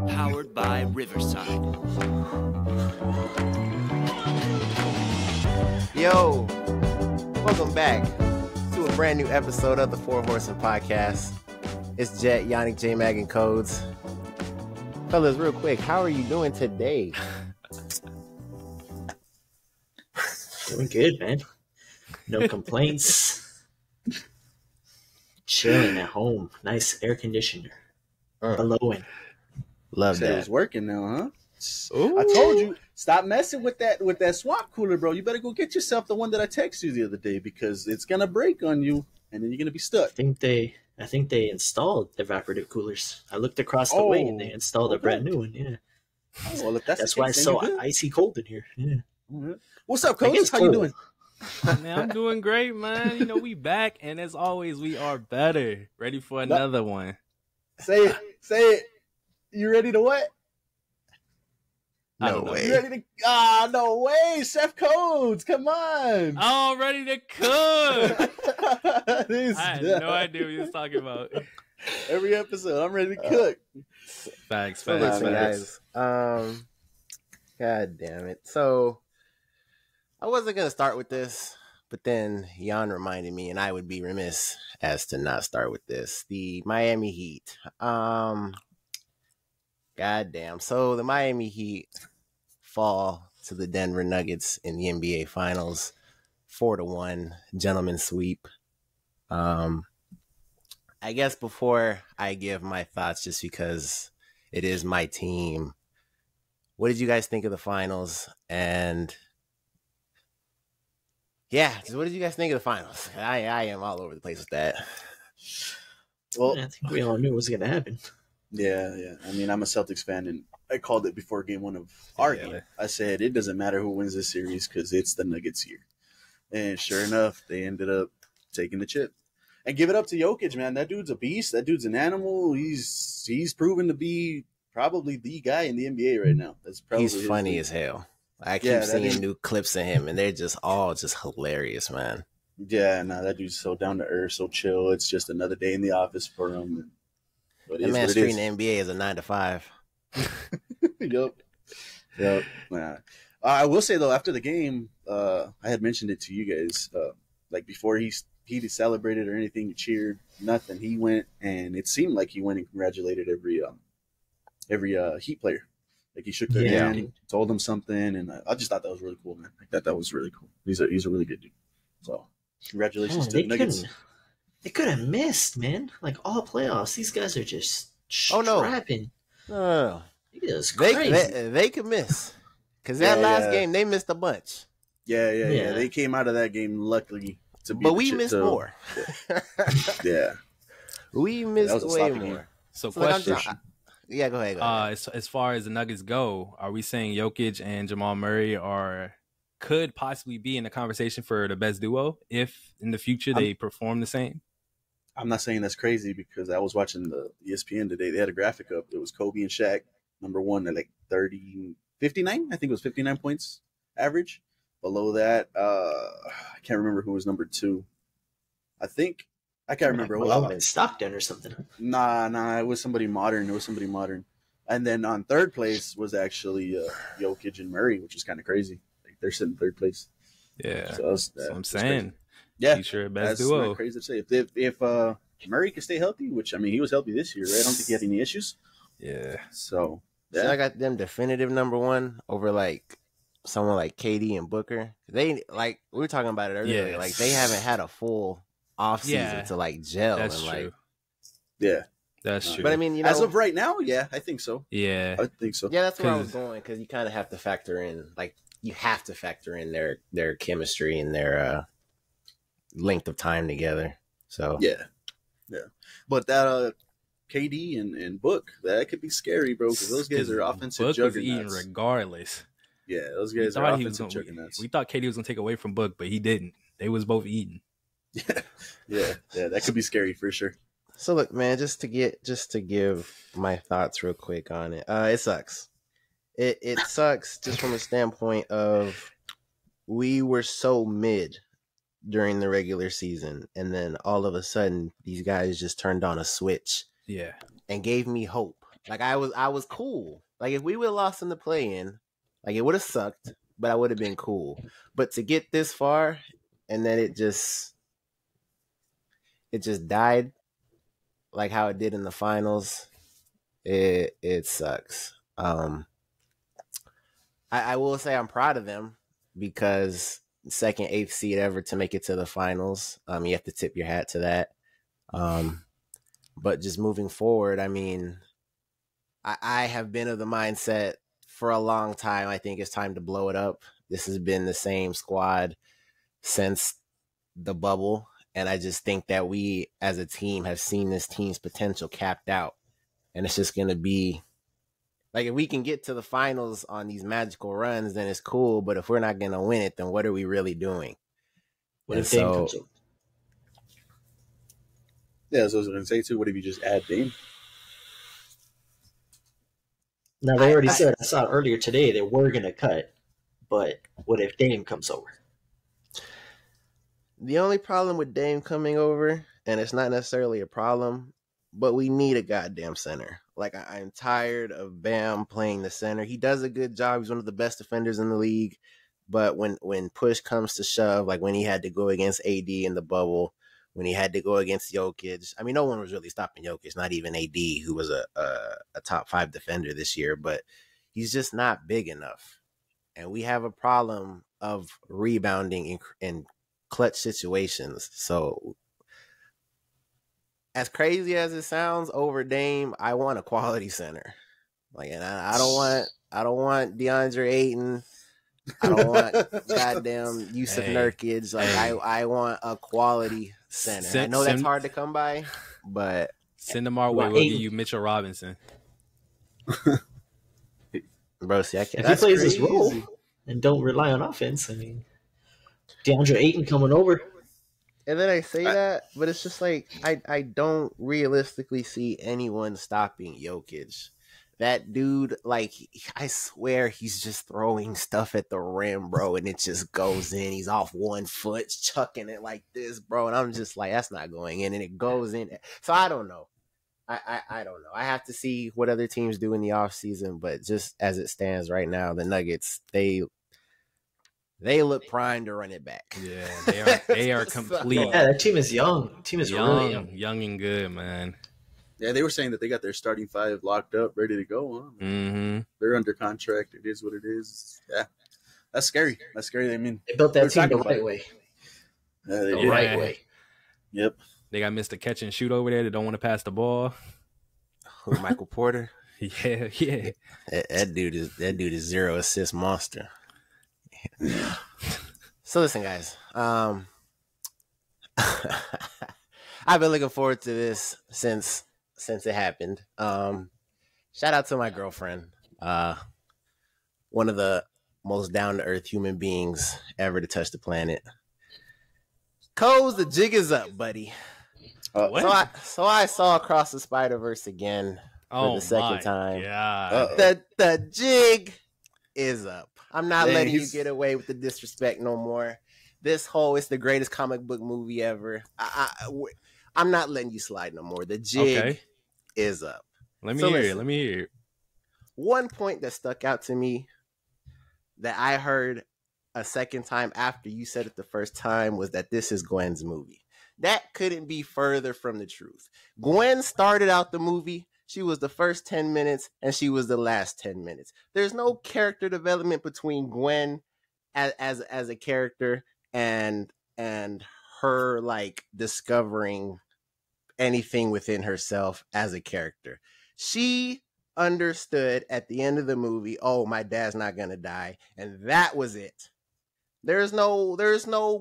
Powered by Riverside. Yo, welcome back to a brand new episode of the Four Horsemen podcast. It's Jet, Yannick, J-Mag, and Codes. Fellas, real quick, how are you doing today? Doing good, man. No complaints. Chilling at home. Nice air conditioner. Blowing. Love Said that. it's working now, huh? Ooh. I told you, stop messing with that swap cooler, bro. You better go get yourself the one that I texted you the other day because it's gonna break on you, and then you're gonna be stuck. I think they installed evaporative coolers. I looked across the way and they installed a brand new one. Yeah. Oh, well, if That's why it's so icy cold in here. Yeah. Mm-hmm. What's up, Coach? How you doing? Man, I'm doing great, man. You know, we back, and as always, we are better. Ready for another one. Say it. You ready to what? No way. You ready to? No way, Chef Codes. Come on. Oh, ready to cook. I I had no idea what you was talking about. Every episode, I'm ready to cook. Facts. Listen, guys. God damn it. So, I wasn't going to start with this, but then Jan reminded me, and I would be remiss as to not start with this. The Miami Heat. God damn. So, the Miami Heat fall to the Denver Nuggets in the NBA Finals. 4-1, gentleman sweep. I guess before I give my thoughts, just because it is my team, what did you guys think of the finals? And yeah, what did you guys think of the finals? I am all over the place with that. Well, I think we all knew it was going to happen. Yeah. I mean, I'm a Celtics fan, and I called it before game one of our game. I said it doesn't matter who wins this series because it's the Nuggets here. And sure enough, they ended up taking the chip. And give it up to Jokic, man. That dude's a beast. That dude's an animal. He's proven to be probably the guy in the NBA right now. That's probably He's funny as hell. I keep seeing new clips of him, and they're just all hilarious, man. Yeah, no, that dude's so down to earth, so chill. It's just another day in the office for him. That man's treating the NBA as a 9 to 5. Yep. Nah. I will say though, after the game, I had mentioned it to you guys. Like before he celebrated or anything, he cheered, nothing. He went, and it seemed like he went and congratulated every Heat player. Like he shook their hand, told them something, and I just thought that was really cool, man. Like that was really cool. He's a really good dude. So congratulations to the Nuggets. They could have missed, man. Like all playoffs, these guys are just strapping. No. It crazy. They could miss. Because that last game, they missed a bunch. Yeah. They came out of that game luckily to beat But we missed more. Yeah. We missed way more. Game. So question. question. Yeah, go ahead. As far as the Nuggets go, are we saying Jokic and Jamal Murray could possibly be in the conversation for the best duo if in the future they perform the same? I'm not saying that's crazy because I was watching the ESPN today. They had a graphic up. It was Kobe and Shaq, number one at like 59. I think it was 59 points average. Below that, I can't remember who was number two. I can't remember. Malone Stockton or something. Nah. It was somebody modern. And then on third place was actually Jokic and Murray, which is kind of crazy. Like they're sitting third place. Yeah, so that's what I'm saying. Crazy. Yeah, future best that's duo. Not crazy to say. If Murray can stay healthy, which I mean he was healthy this year, right? I don't think he had any issues. Yeah. So I got them definitive number one over like someone like KD and Booker. They like we were talking about it earlier. Yes. Like they haven't had a full off season to like gel. That's and, true. Like, yeah, that's true. But I mean, you know, as of right now, yeah, I think so. Yeah, I think so. Yeah, that's where I was going because you kind of have to factor in, like, you have to factor in their chemistry and their length of time together. So yeah. But that KD and Book, that could be scary, bro. Because those guys are offensive Book juggernauts. was eating regardless. Yeah, those guys are offensive juggernauts. We thought KD was gonna take away from Book, but he didn't. They was both eating. Yeah, that could be scary for sure. So look, man, just to give my thoughts real quick on it. It sucks. It sucks just from a standpoint of we were so mid during the regular season, and then all of a sudden these guys just turned on a switch Yeah. and gave me hope. Like I was cool. Like if we would have lost in the play-in, like it would have sucked, but I would have been cool. But to get this far and then it just died like how it did in the finals, it sucks. I will say I'm proud of them because second, eighth seed ever to make it to the finals. You have to tip your hat to that. But just moving forward, I mean, I have been of the mindset for a long time. I think it's time to blow it up. This has been the same squad since the bubble. And I just think that we as a team have seen this team's potential capped out. And it's just going to be like, if we can get to the finals on these magical runs, then it's cool. But if we're not going to win it, then what are we really doing? What if Dame comes up? Yeah, that's what I was going to say too. What if you just add Dame? Now, they already said, I saw earlier today, they were going to cut. But what if Dame comes over? The only problem with Dame coming over, and it's not necessarily a problem, but we need a goddamn center. Like, I'm tired of Bam playing the center. He does a good job. He's one of the best defenders in the league. But when push comes to shove, like when he had to go against AD in the bubble, when he had to go against Jokic, I mean, no one was really stopping Jokic, not even AD, who was a top 5 defender this year. But he's just not big enough. And we have a problem of rebounding in clutch situations. So as crazy as it sounds, over Dame, I want a quality center. Like, and I don't want DeAndre Ayton. I don't want goddamn Yusuf Nurkic. Like, I want a quality center. I know that's hard to come by, but send them our way. We'll give you Mitchell Robinson. Bro, see, if he plays his role and don't rely on offense, I mean, DeAndre Ayton coming over. And then I say that, but it's just like I don't realistically see anyone stopping Jokic. That dude, like, I swear he's just throwing stuff at the rim, bro, and it just goes in. He's off one foot, chucking it like this, bro, and I'm just like, that's not going in, and it goes in. So I don't know. I don't know. I have to see what other teams do in the offseason, but just as it stands right now, the Nuggets, they look primed to run it back. Yeah, they are complete. Yeah, that team is young. The team is really young and good, man. Yeah, they were saying that they got their starting 5 locked up, ready to go. Huh? Mm-hmm. They're under contract. It is what it is. Yeah, that's scary. That's scary. I mean, they built that team the right way. The right way. Yep. They got Mr. Catch and Shoot over there that don't want to pass the ball. Who, Michael Porter? Yeah. That dude is 0 assist monster. So listen, guys. I've been looking forward to this since it happened. Shout out to my girlfriend. One of the most down to earth human beings ever to touch the planet. Coz, the jig is up, buddy. So I saw Across the Spider-Verse again for the second time. Yeah. The jig is up. I'm not letting you get away with the disrespect no more. This whole it's the greatest comic book movie ever. I'm not letting you slide no more. The jig is up. Let me hear it. One point that stuck out to me that I heard a second time after you said it the first time was that this is Gwen's movie. That couldn't be further from the truth. Gwen started out the movie. She was the first 10 minutes and she was the last 10 minutes. There's no character development between Gwen as a character and her like discovering anything within herself as a character. She understood at the end of the movie, oh, my dad's not gonna die, and that was it. There's no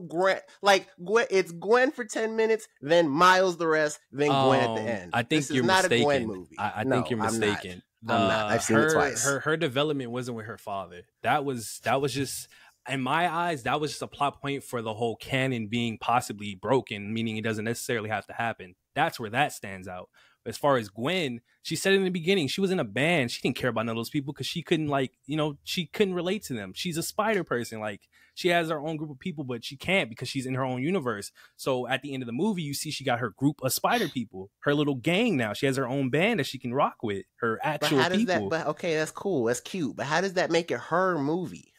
Gwen. Like Gwen, it's Gwen for 10 minutes, then Miles the rest, then Gwen at the end. I think you're not mistaken. A Gwen movie. I think you're mistaken. I'm not. I've seen it twice. Her development wasn't with her father. That was just, in my eyes, that was just a plot point for the whole canon being possibly broken, meaning it doesn't necessarily have to happen. That's where that stands out. As far as Gwen, she said in the beginning, she was in a band. She didn't care about none of those people because she couldn't she couldn't relate to them. She's a spider person. Like, she has her own group of people, but she can't because she's in her own universe. So at the end of the movie, you see she got her group of spider people, her little gang now. She has her own band that she can rock with, her actual people. But okay, that's cool, that's cute. But how does that make it her movie?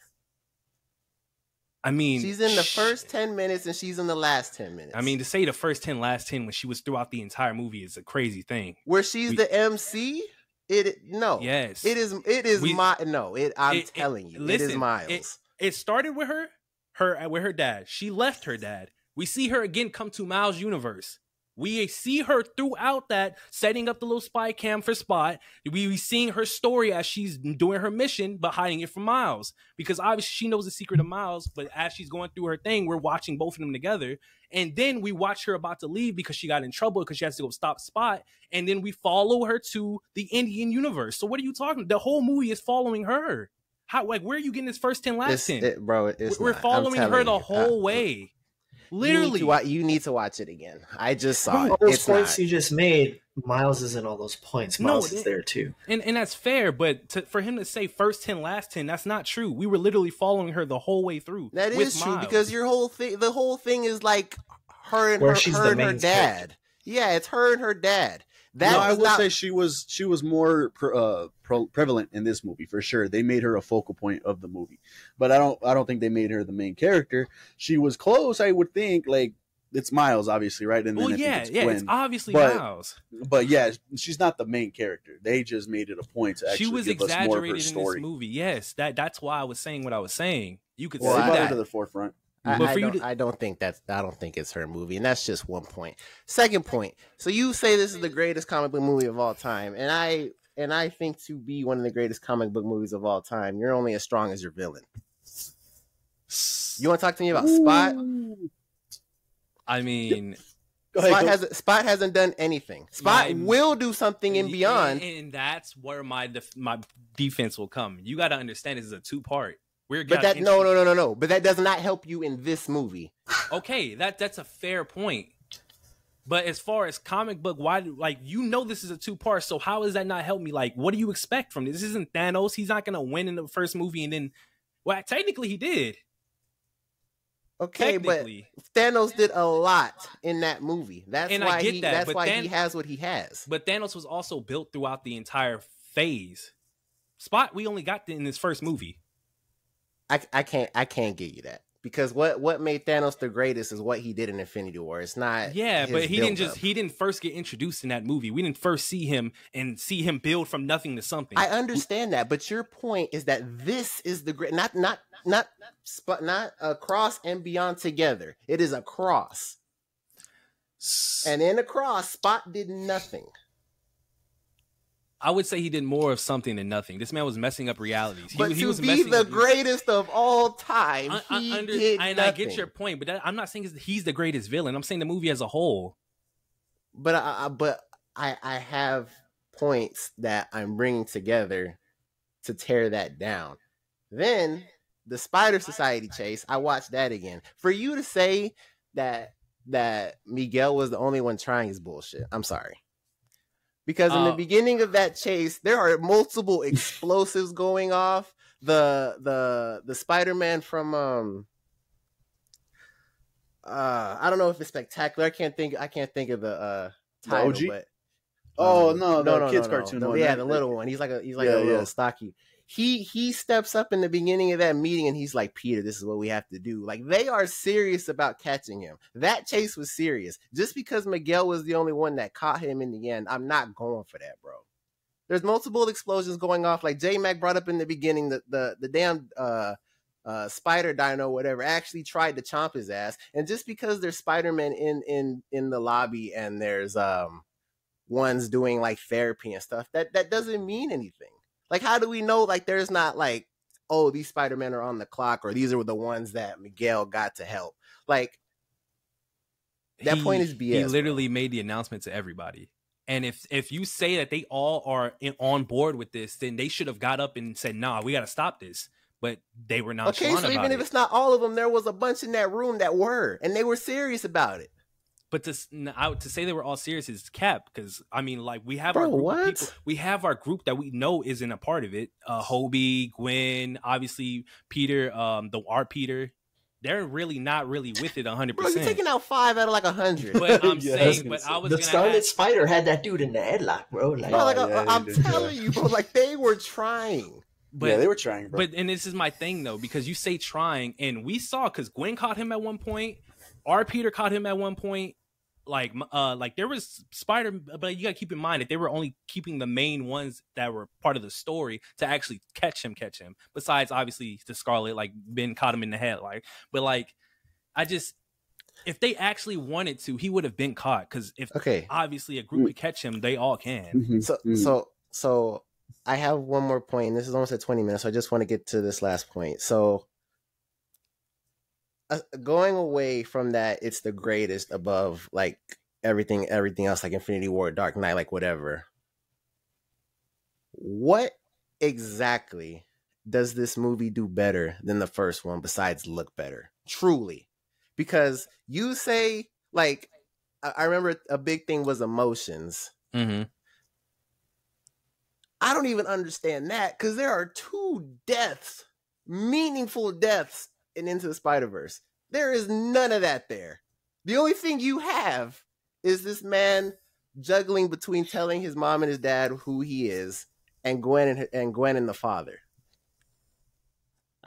I mean, she's in the first 10 minutes and she's in the last 10 minutes. I mean, to say the first 10, last 10 when she was throughout the entire movie is a crazy thing. Where she's the MC? Yes. I'm telling you. Listen, it is Miles. It started with with her dad. She left her dad. We see her again come to Miles' universe. We see her throughout that, setting up the little spy cam for Spot. We seeing her story as she's doing her mission, but hiding it from Miles. Because obviously she knows the secret of Miles, but as she's going through her thing, we're watching both of them together. And then we watch her about to leave because she got in trouble because she has to go stop Spot. And then we follow her to the Indian universe. So what are you talking about? The whole movie is following her. How, like, where are you getting this first 10, last 10? We're following her the whole way. Literally, you need to watch it again. I just saw it. All those points you just made, Miles isn't all those points. Miles is there too, and that's fair. But for him to say first 10, last 10, that's not true. We were literally following her the whole way through. That is true because the whole thing is like her and her dad. Character. Yeah, it's her and her dad. I will say she was more prevalent in this movie for sure. They made her a focal point of the movie, but I don't think they made her the main character. She was close, I would think. Like, it's Miles, obviously, right? And then it's obviously Miles. But yeah, she's not the main character. They just made it a point to actually she was give us more of her exaggerated in story. This movie. Yes, that's why I was saying what I was saying. You could see that brought her to the forefront. I don't think it's her movie, and that's just one point. Second point. So you say this is the greatest comic book movie of all time, and I think to be one of the greatest comic book movies of all time, you're only as strong as your villain. You want to talk to me about Spot? I mean, Spot hasn't done anything. Spot will do something in Beyond, and that's where my defense will come. You got to understand this is a 2-part. No. But that does not help you in this movie. Okay, that's a fair point. But as far as comic book, why? Like, this is a 2-part. So how does that not help me? Like, what do you expect from this? This isn't Thanos. He's not gonna win in the first movie, and then, well, technically he did. Okay, but Thanos did a lot in that movie. That's why he has what he has. But Thanos was also built throughout the entire phase. Spot, we only got in this first movie. I can't give you that because what made Thanos the greatest is what he did in Infinity War. It's not but he didn't first get introduced in that movie. We didn't first see him build from nothing to something. I understand that, but your point is that this is the great not Across and Beyond together. It is Across, and in Across, Spot did nothing. I would say he did more of something than nothing. This man was messing up realities. But he was the greatest of all time, I get your point, but I'm not saying he's the greatest villain. I'm saying the movie as a whole. But I have points that I'm bringing together to tear that down. Then the Spider Society chase, I watched that again. For you to say that Miguel was the only one trying his bullshit, I'm sorry. Because in the beginning of that chase, there are multiple explosives going off. The Spider-Man from I don't know if it's Spectacular. I can't think of the title, but the kids cartoon one. Yeah, the little one. He's like a little stocky. He steps up in the beginning of that meeting and he's like, Peter, this is what we have to do. Like, they are serious about catching him. That chase was serious. Just because Miguel was the only one that caught him in the end, I'm not going for that, bro. There's multiple explosions going off. Like J-Mac brought up in the beginning, the damn spider dino, whatever, actually tried to chomp his ass. And just because there's Spider-Man in the lobby and there's ones doing like therapy and stuff, that doesn't mean anything. Like, how do we know, like, there's not, like, oh, these Spider-Men are on the clock, or these are the ones that Miguel got to help? Like, that point is BS. He literally made the announcement to everybody. And if you say that they all are on board with this, then they should have got up and said, nah, we got to stop this. But they were not. Okay, so even if it's not all of them, there was a bunch in that room that were, and they were serious about it. But to say they were all serious is cap, because I mean, like, we have our group that we know isn't a part of it. Hobie, Gwen, obviously Peter, the art Peter. they're really not really with it 100%. Bro, you're taking out 5 out of like 100. But I'm Yeah, saying, but I was The gonna Scarlet ask, Spider had that dude in the headlock, bro. Like, Bro, like, yeah, I'm they did, telling you, bro, like they were trying. but yeah, they were trying, bro. But and this is my thing though, because you say trying, and we saw because Gwen caught him at one point, R. Peter caught him at one point. Like there was Spider, but you gotta keep in mind that they were only keeping the main ones that were part of the story to actually catch him. Besides, obviously, the Scarlet, like Ben caught him in the head, like. But like, if they actually wanted to, he would have been caught. Because if obviously a group could catch him, they all can. So I have one more point, and this is almost at 20 minutes. So I just want to get to this last point. So going away from that, it's the greatest above like everything else, like Infinity War, Dark Knight, like whatever. What exactly does this movie do better than the first one besides look better? Truly. Because you say, like, I remember a big thing was emotions. Mm-hmm. I don't even understand that because there are 2 deaths, meaningful deaths in Into the Spider-Verse. There is none of that there. The only thing you have is this man juggling between telling his mom and his dad who he is and Gwen and the father.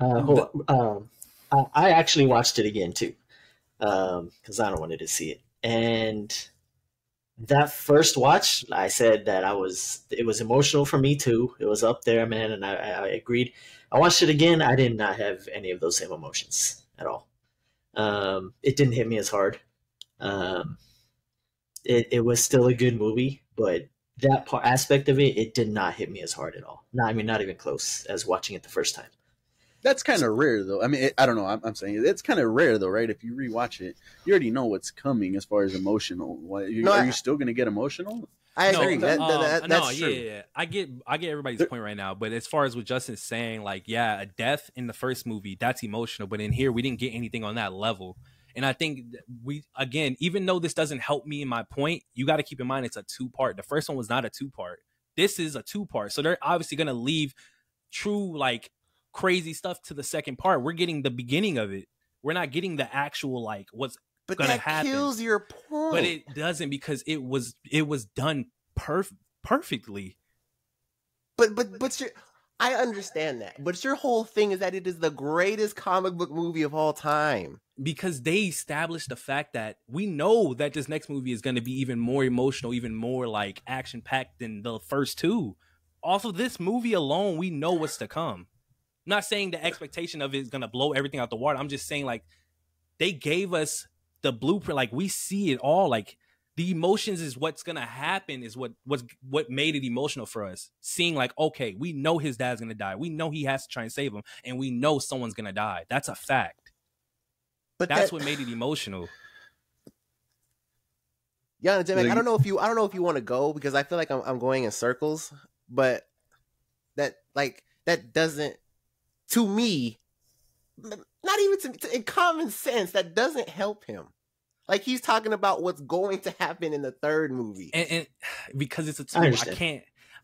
I actually watched it again too, because I don't wanted to see it. And that first watch, I said that it was emotional for me too. It was up there, man, and I agreed. I watched it again. I did not have any of those same emotions at all. It didn't hit me as hard. It was still a good movie, but that aspect of it did not hit me as hard at all. Not even close as watching it the first time. That's kind of rare, though. I mean, I don't know. I'm saying it's kind of rare, though, right? If you rewatch it, you already know what's coming as far as emotional. Are you still going to get emotional? I agree. That's true. Yeah. I get everybody's point right now, but as far as what Justin's saying, like, yeah, a death in the first movie, that's emotional, but in here, we didn't get anything on that level. And I think even though this doesn't help me in my point, you got to keep in mind it's a 2-part. The first one was not a 2-part. This is a 2-part. So they're obviously going to leave true, like, crazy stuff to the second part. We're getting the beginning of it. We're not getting the actual, like, what's going to happen. But that kills your point. But it doesn't, because it was done perfectly. But I understand that. But your whole thing is that it is the greatest comic book movie of all time. Because they established the fact that we know that this next movie is going to be even more emotional, even more like action-packed than the first 2. Off of this movie alone, we know what's to come. I'm not saying the expectation of it is going to blow everything out the water. I'm just saying, like, they gave us the blueprint. Like, we see it all. Like, the emotions is what's going to happen, is what made it emotional for us. Seeing, like, okay, we know his dad's going to die. We know he has to try and save him. And we know someone's going to die. That's a fact. But that's what made it emotional. Yeah, Jim, I don't know if you want to go, because I feel like I'm going in circles, but that doesn't, to me, not even in common sense, that doesn't help him. Like, he's talking about what's going to happen in the third movie, and because it's a 2,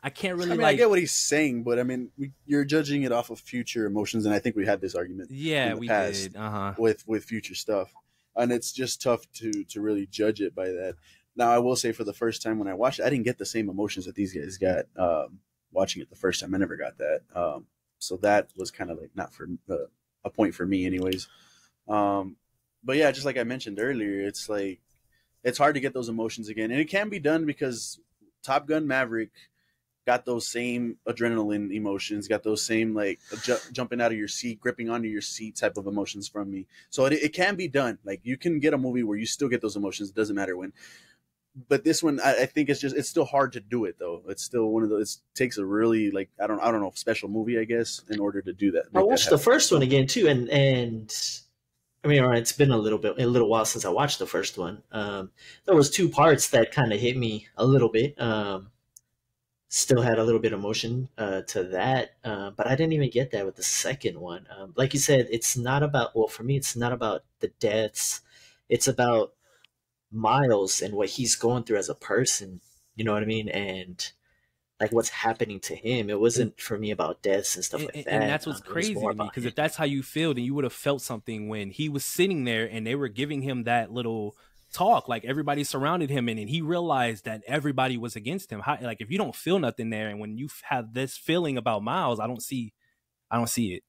I can't really. I mean, I get what he's saying, but I mean, you're judging it off of future emotions, and I think we had this argument. Yeah, in the we past did. With future stuff, and it's just tough to really judge it by that. Now, I will say, for the first time when I watched it, I didn't get the same emotions that these guys got watching it the first time. I never got that, so that was kind of like not for a point for me, anyways. But yeah, just like I mentioned earlier, it's like it's hard to get those emotions again, and it can be done because Top Gun Maverick got those same adrenaline emotions, got those same like jumping out of your seat, gripping onto your seat type of emotions from me. So it can be done. Like, you can get a movie where you still get those emotions. It doesn't matter when. But this one, I think it's still hard to do it, though. It's still one of those. It takes a really, like, I don't know, special movie, I guess, in order to do that. I watched the first one again too, and I mean, all right, it's been a little while since I watched the first one. There was 2 parts that kind of hit me a little bit. Still had a little bit of emotion to that, but I didn't even get that with the second one. Like you said, it's not about, well, for me, it's not about the deaths. It's about Miles and what he's going through as a person. You know what I mean? And like what's happening to him. It wasn't for me about deaths and stuff like that. And that's what's It was crazy more to me, about because him. if that's how you feel, then you would have felt something when he was sitting there and they were giving him that little talk, like everybody surrounded him, and he realized that everybody was against him. How, like, if you don't feel nothing there, and when you have this feeling about Miles, I don't see it.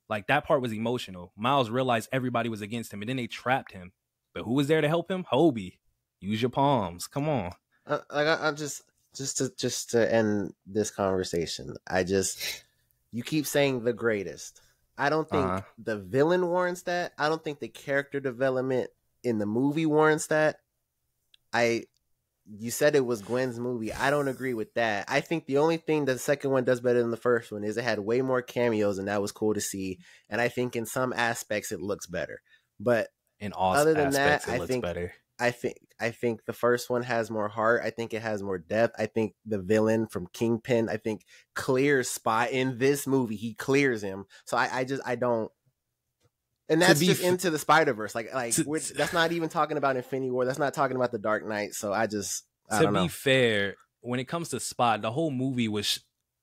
Like, that part was emotional. Miles realized everybody was against him, and then they trapped him. But who was there to help him? Hobie. Use your palms. Come on. I just to end this conversation. You keep saying the greatest. I don't think the villain warrants that. I don't think the character development in the movie warrants that. You said it was Gwen's movie. I don't agree with that. I think the only thing the second one does better than the first one is it had way more cameos, and that was cool to see. And I think in some aspects it looks better. But In all other than aspects, that, it looks better. I think the first one has more heart. I think it has more depth. I think the villain from Kingpin, I think, clears Spot in this movie. He clears him. So I don't. And that's just into the Spider-Verse. That's not even talking about Infinity War. That's not talking about the Dark Knight. So I don't know. To be fair, when it comes to Spot, the whole movie was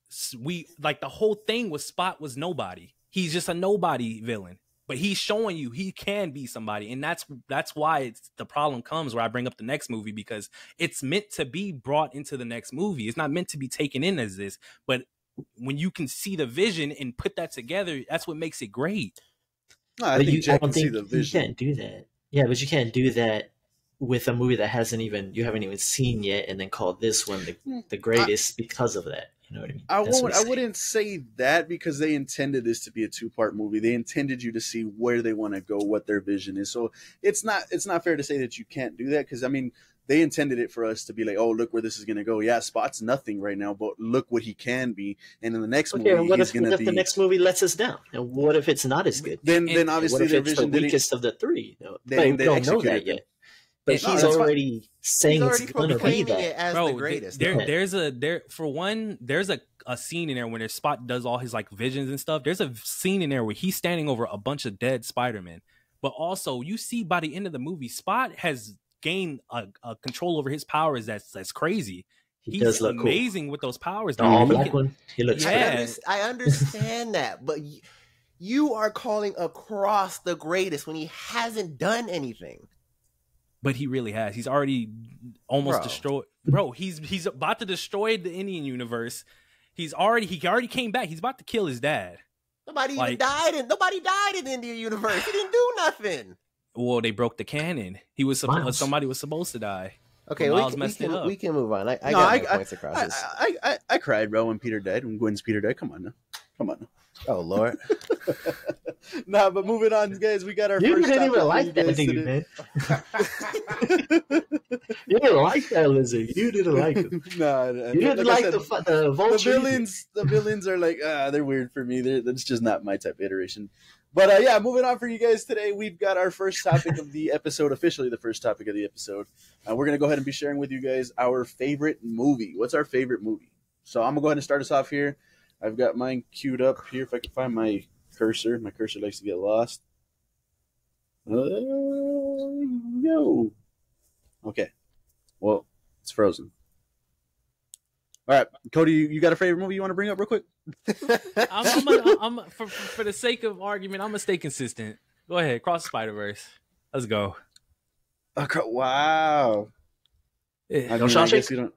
the whole thing was Spot was nobody. He's just a nobody villain. But he's showing you he can be somebody, and that's why the problem comes where I bring up the next movie, because it's meant to be brought into the next movie. It's not meant to be taken in as this, but when you can see the vision and put that together, that's what makes it great. No, I think Jack can see the You vision. can't do that. Yeah, but you can't do that with a movie that you haven't even seen yet, and then call this one the greatest because of that. You know what I mean? I wouldn't say that, because they intended this to be a 2-part movie. They intended you to see where they want to go, what their vision is. So it's not fair to say that you can't do that, because I mean, they intended it for us to be like, oh, look where this is going to go. Yeah, Spot's nothing right now, but look what he can be. And in the next movie, he's going to be. The next movie lets us down? And what if it's not as good? Then obviously what if their it's vision the weakest of the three? They we don't know that executed yet. But he's already saying it's going to be that. As the greatest. There's a scene in there when Spot does all his like visions and stuff. There's a scene in there where he's standing over a bunch of dead Spider-Men. But also, you see by the end of the movie, Spot has gained a control over his powers that's crazy. He's amazing with those powers. The all black one. He looks. Yeah. I understand that, but you are calling across the greatest when he hasn't done anything. But he really has. He's already almost destroyed. Bro, he's about to destroy the Indian universe. He already came back. He's about to kill his dad. Nobody died in the Indian universe. He didn't do nothing. Well, they broke the canon. Somebody was supposed to die. Okay, we can move on. I got my points across this. I cried, bro, when Peter died. When Gwen's Peter died. Come on now. Oh Lord. Nah, but moving on, guys. We got our you first. You didn't even like that dude, man. You didn't like that lizard. You didn't like him. Nah, you didn't like the vulture. The villains are like they're weird for me. That's just not my type of iteration. But yeah, moving on for you guys today, we've got our first topic of the episode, officially the first topic of the episode. We're going to go ahead and be sharing with you guys our favorite movie. What's our favorite movie? So I'm going to go ahead and start us off here. I've got mine queued up here. If I can find my cursor. My cursor likes to get lost. No. Okay. Well, it's frozen. All right, Cody, you got a favorite movie you want to bring up real quick? For the sake of argument, I'm gonna stay consistent. Go ahead, Cross Spider-Verse. Let's go. Wow. Yeah. I guess you don't.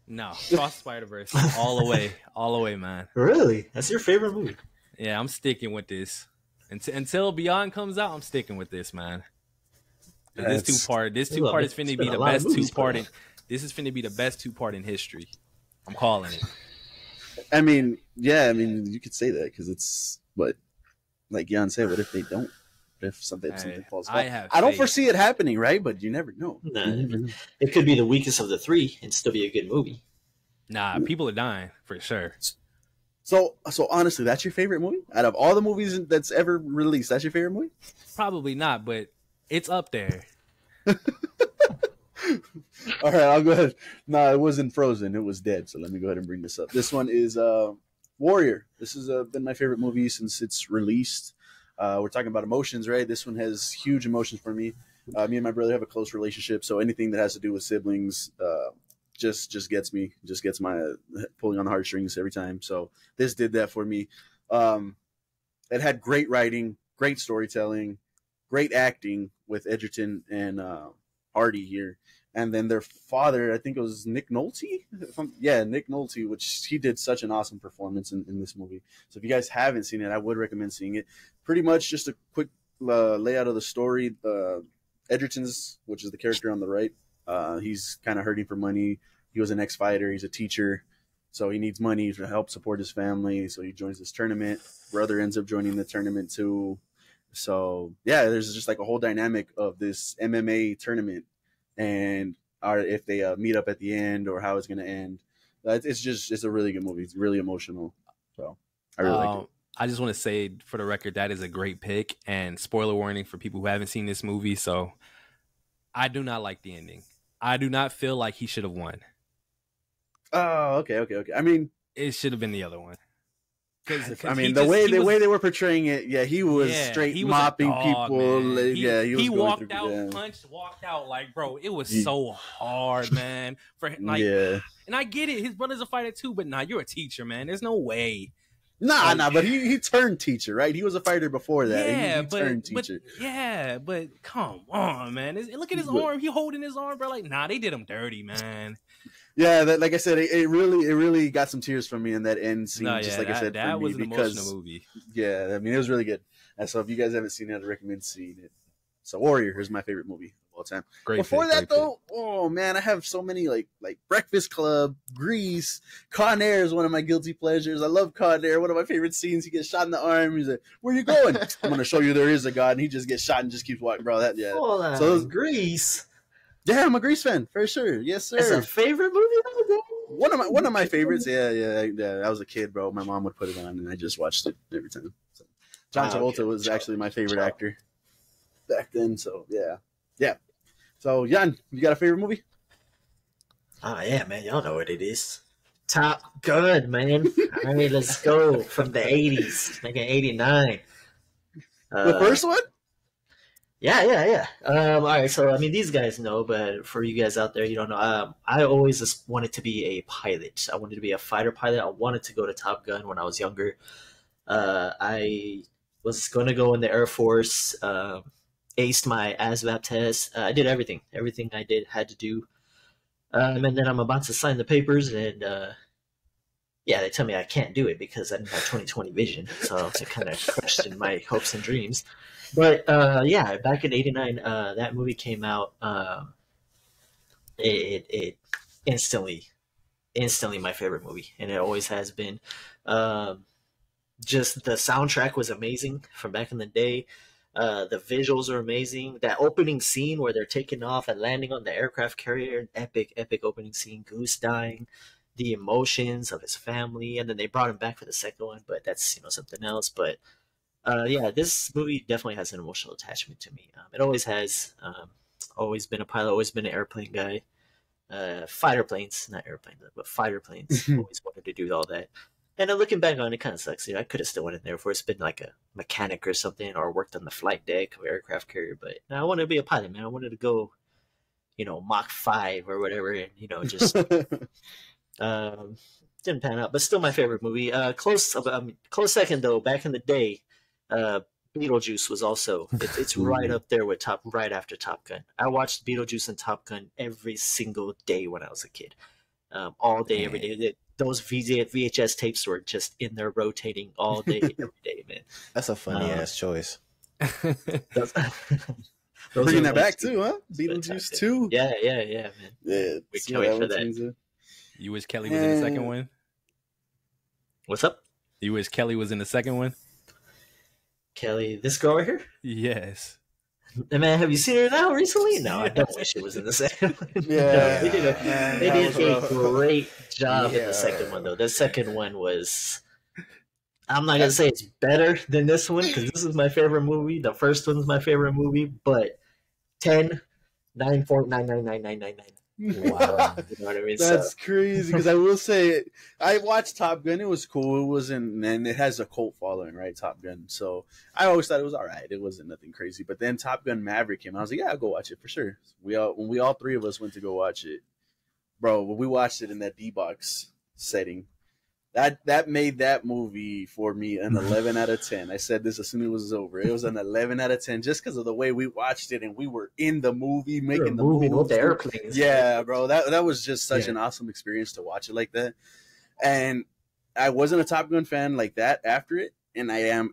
No, Cross Spider-Verse all the way, man. Really? That's your favorite movie? Yeah, I'm sticking with this until Beyond comes out. I'm sticking with this, man. This two-part is finna be the best two-part. This is finna be the best two-part in history. I'm calling it. I mean, you could say that because it's, but like Jan said, what if they don't? What if something falls apart? I don't foresee it happening, right? But you never know. Nah, it could be the weakest of the three and still be a good movie. Nah, people are dying for sure. So honestly, that's your favorite movie out of all the movies that's ever released? That's your favorite movie? Probably not, but it's up there. All right, I'll go ahead. No, it wasn't Frozen. It was Dead. So let me go ahead and bring this up. This one is Warrior. This has been my favorite movie since it's released. We're talking about emotions, right? This one has huge emotions for me. Me and my brother have a close relationship, so anything that has to do with siblings, just gets me, just gets my pulling on the heartstrings every time. So this did that for me. It had great writing, great storytelling, great acting with Edgerton and Hardy here. And then their father, I think it was Nick Nolte. Nick Nolte, which he did such an awesome performance in this movie. So if you guys haven't seen it, I would recommend seeing it. Pretty much just a quick layout of the story. Edgerton's, which is the character on the right, he's kind of hurting for money. He was an ex-fighter. He's a teacher. So he needs money to help support his family. So he joins this tournament. Brother ends up joining the tournament too. So yeah, there's just like a whole dynamic of this MMA tournament, and if they meet up at the end or how it's going to end. It's a really good movie. It's really emotional. So I really like it. I just want to say for the record, that is a great pick, and spoiler warning for people who haven't seen this movie. So I do not like the ending. I do not feel like he should have won. Oh, okay. I mean, it should have been the other one. I mean, the way they were portraying it, he was straight mopping people. Man. He walked out, punched, walked out. Like, bro, it was so hard, man. And I get it. His brother's a fighter too, but you're a teacher, man. There's no way. Nah, but he turned teacher, right? He was a fighter before that. Yeah, he turned teacher. But come on, man. Look at his arm. He holding his arm, bro. Like, they did him dirty, man. Yeah, like I said, it really got some tears from me in that end scene. Like I said, that was an emotional movie. Yeah, I mean, it was really good. And so if you guys haven't seen it, I recommend seeing it. So Warrior is my favorite movie of all time. Before that, oh man, I have so many like Breakfast Club, Grease, Con Air is one of my guilty pleasures. I love Con Air. One of my favorite scenes. He gets shot in the arm. He's like, "Where you going?" I'm gonna show you there is a God, and he just gets shot and just keeps walking, bro. Hold on. So Grease. Yeah, I'm a Grease fan for sure. Yes, sir. It's a favorite movie, though. One of my favorites. Yeah. I was a kid, bro. My mom would put it on, and I just watched it every time. So, John Travolta was actually my favorite actor back then. So yeah. So Jan, you got a favorite movie? Oh yeah, man. Y'all know what it is. Top Gun, man. All right, let's go from the '80s, like in '89. The first one. Yeah. All right, so I mean, these guys know, but for you guys out there, you don't know. I always just wanted to be a pilot. I wanted to be a fighter pilot. I wanted to go to Top Gun when I was younger. I was going to go in the Air Force. Aced my ASVAB test. I did everything I had to do. And then I'm about to sign the papers, and they tell me I can't do it because I didn't have 20/20 vision. So it kind of crushed in my hopes and dreams. But back in '89, that movie came out. It instantly my favorite movie, and it always has been. Just the soundtrack was amazing from back in the day. The visuals are amazing. That opening scene where they're taking off and landing on the aircraft carrier, epic opening scene. Goose dying, the emotions of his family, and then they brought him back for the second one, but that's something else. But this movie definitely has an emotional attachment to me. It always has. Always been a pilot, always been an airplane guy. Fighter planes, not airplanes, but fighter planes. Always wanted to do all that. And then looking back on it, kind of sucks. I could have still went in there for it's been like a mechanic or something, or worked on the flight deck of aircraft carrier. But no, I wanted to be a pilot, man. I wanted to go, Mach 5 or whatever, and just didn't pan out. But still, my favorite movie. Close second though. Back in the day, Beetlejuice was also it's right up there with right after Top Gun. I watched Beetlejuice and Top Gun every single day when I was a kid, all day, every day. Those VHS tapes were just in there rotating all day, every day, man. That's a funny ass choice. Those Bringing that back too, huh? Beetlejuice 2. Yeah, man. Yeah, we can't wait for that. You wish Kelly was in the second one? What's up? You wish Kelly was in the second one? Kelly, this girl right here? Yes. Man, have you seen her now recently? No, I don't wish it was in the second one. Yeah. They did a great job in the second one, though. The second one was... I'm not going to say it's better than this one, because this is my favorite movie. The first one's my favorite movie, but 10, 9, 4, 9, 9, 9, 9, 9, 9. Wow. You know what I mean? That's crazy, because I will say, I watched Top Gun. It was cool. It wasn't, and it has a cult following, right? Top Gun. So I always thought it was all right. It wasn't nothing crazy. But then Top Gun Maverick came. I was like, yeah, I'll go watch it for sure. When we all three of us went to go watch it. bro, when we watched it in that D-Box setting, that made that movie for me an 11 out of 10. I said this as soon as it was over. It was an 11 out of 10 just because of the way we watched it and we were in the movie making the moving moves. with the airplanes. Yeah, bro, that was just such an awesome experience to watch it like that. And I wasn't a Top Gun fan like that after it, and I am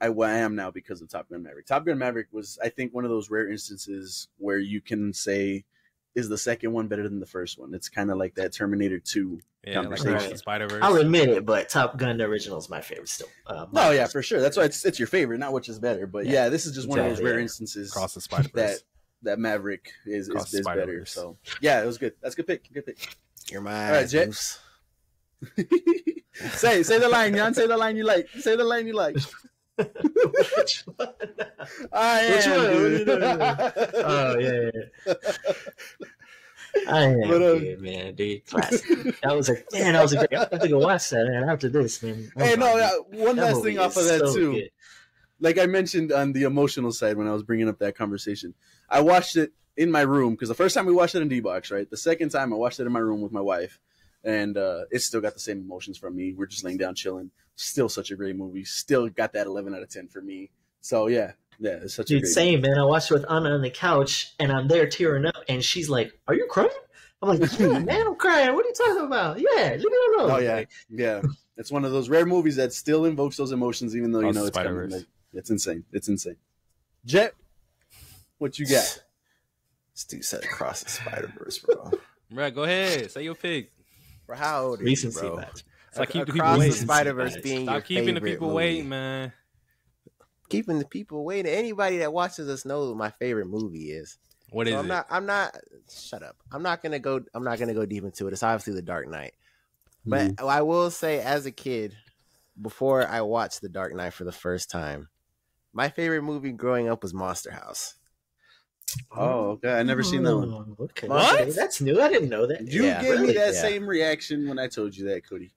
now because of Top Gun Maverick. Top Gun Maverick was, I think, one of those rare instances where you can say, is the second one better than the first one? It's kind of like that Terminator 2 conversation. Right. Spider-Verse. I'll admit it, but Top Gun the original is my favorite still. Oh yeah, for sure. That's why it's your favorite, not which is better. But yeah, this is just one of those rare instances Across the Spider-Verse. that Maverick is better. So yeah, it was good. That's a good pick. Good pick. You're my all right, Jet. say the line, Jan. Say the line you like. Say the line you like. Which one? I am. Oh yeah. I am, dude, man, dude. Classic. That was a great. I have to go watch that, man. After this, man. Hey, one last thing off of that too. Good. Like I mentioned on the emotional side when I was bringing up that conversation, I watched it in my room because the first time we watched it in D-Box, right? The second time I watched it in my room with my wife, and it still got the same emotions from me. We're just laying down chilling. Still such a great movie. Still got that 11 out of 10 for me. So yeah, it's such a great same movie. Man. I watched it with Anna on the couch, and I'm there tearing up, and she's like, "Are you crying?" I'm like, "Yeah, man, I'm crying. What are you talking about? Yeah, leave me alone." Oh yeah, yeah. It's one of those rare movies that still invokes those emotions, even though you know it's coming. Like, it's insane. It's insane. Jet, what you got? This dude said Across the Spider-Verse, bro. Right, go ahead. Say your pick. For how old are you, bro? It's like keep the people Across the waiting. Spider-Verse being Stop your keeping the favorite people movie. waiting, man. Keeping the people waiting. Anybody that watches us knows what my favorite movie is. What is So it? I'm not. Shut up. I'm not gonna go deep into it. It's obviously The Dark Knight. But I will say, as a kid, before I watched The Dark Knight for the first time, my favorite movie growing up was Monster House. Oh, okay. I never seen that one. Okay. What? That's new. I didn't know that. You Yeah, gave me really? that Yeah. same reaction when I told you that, Cody.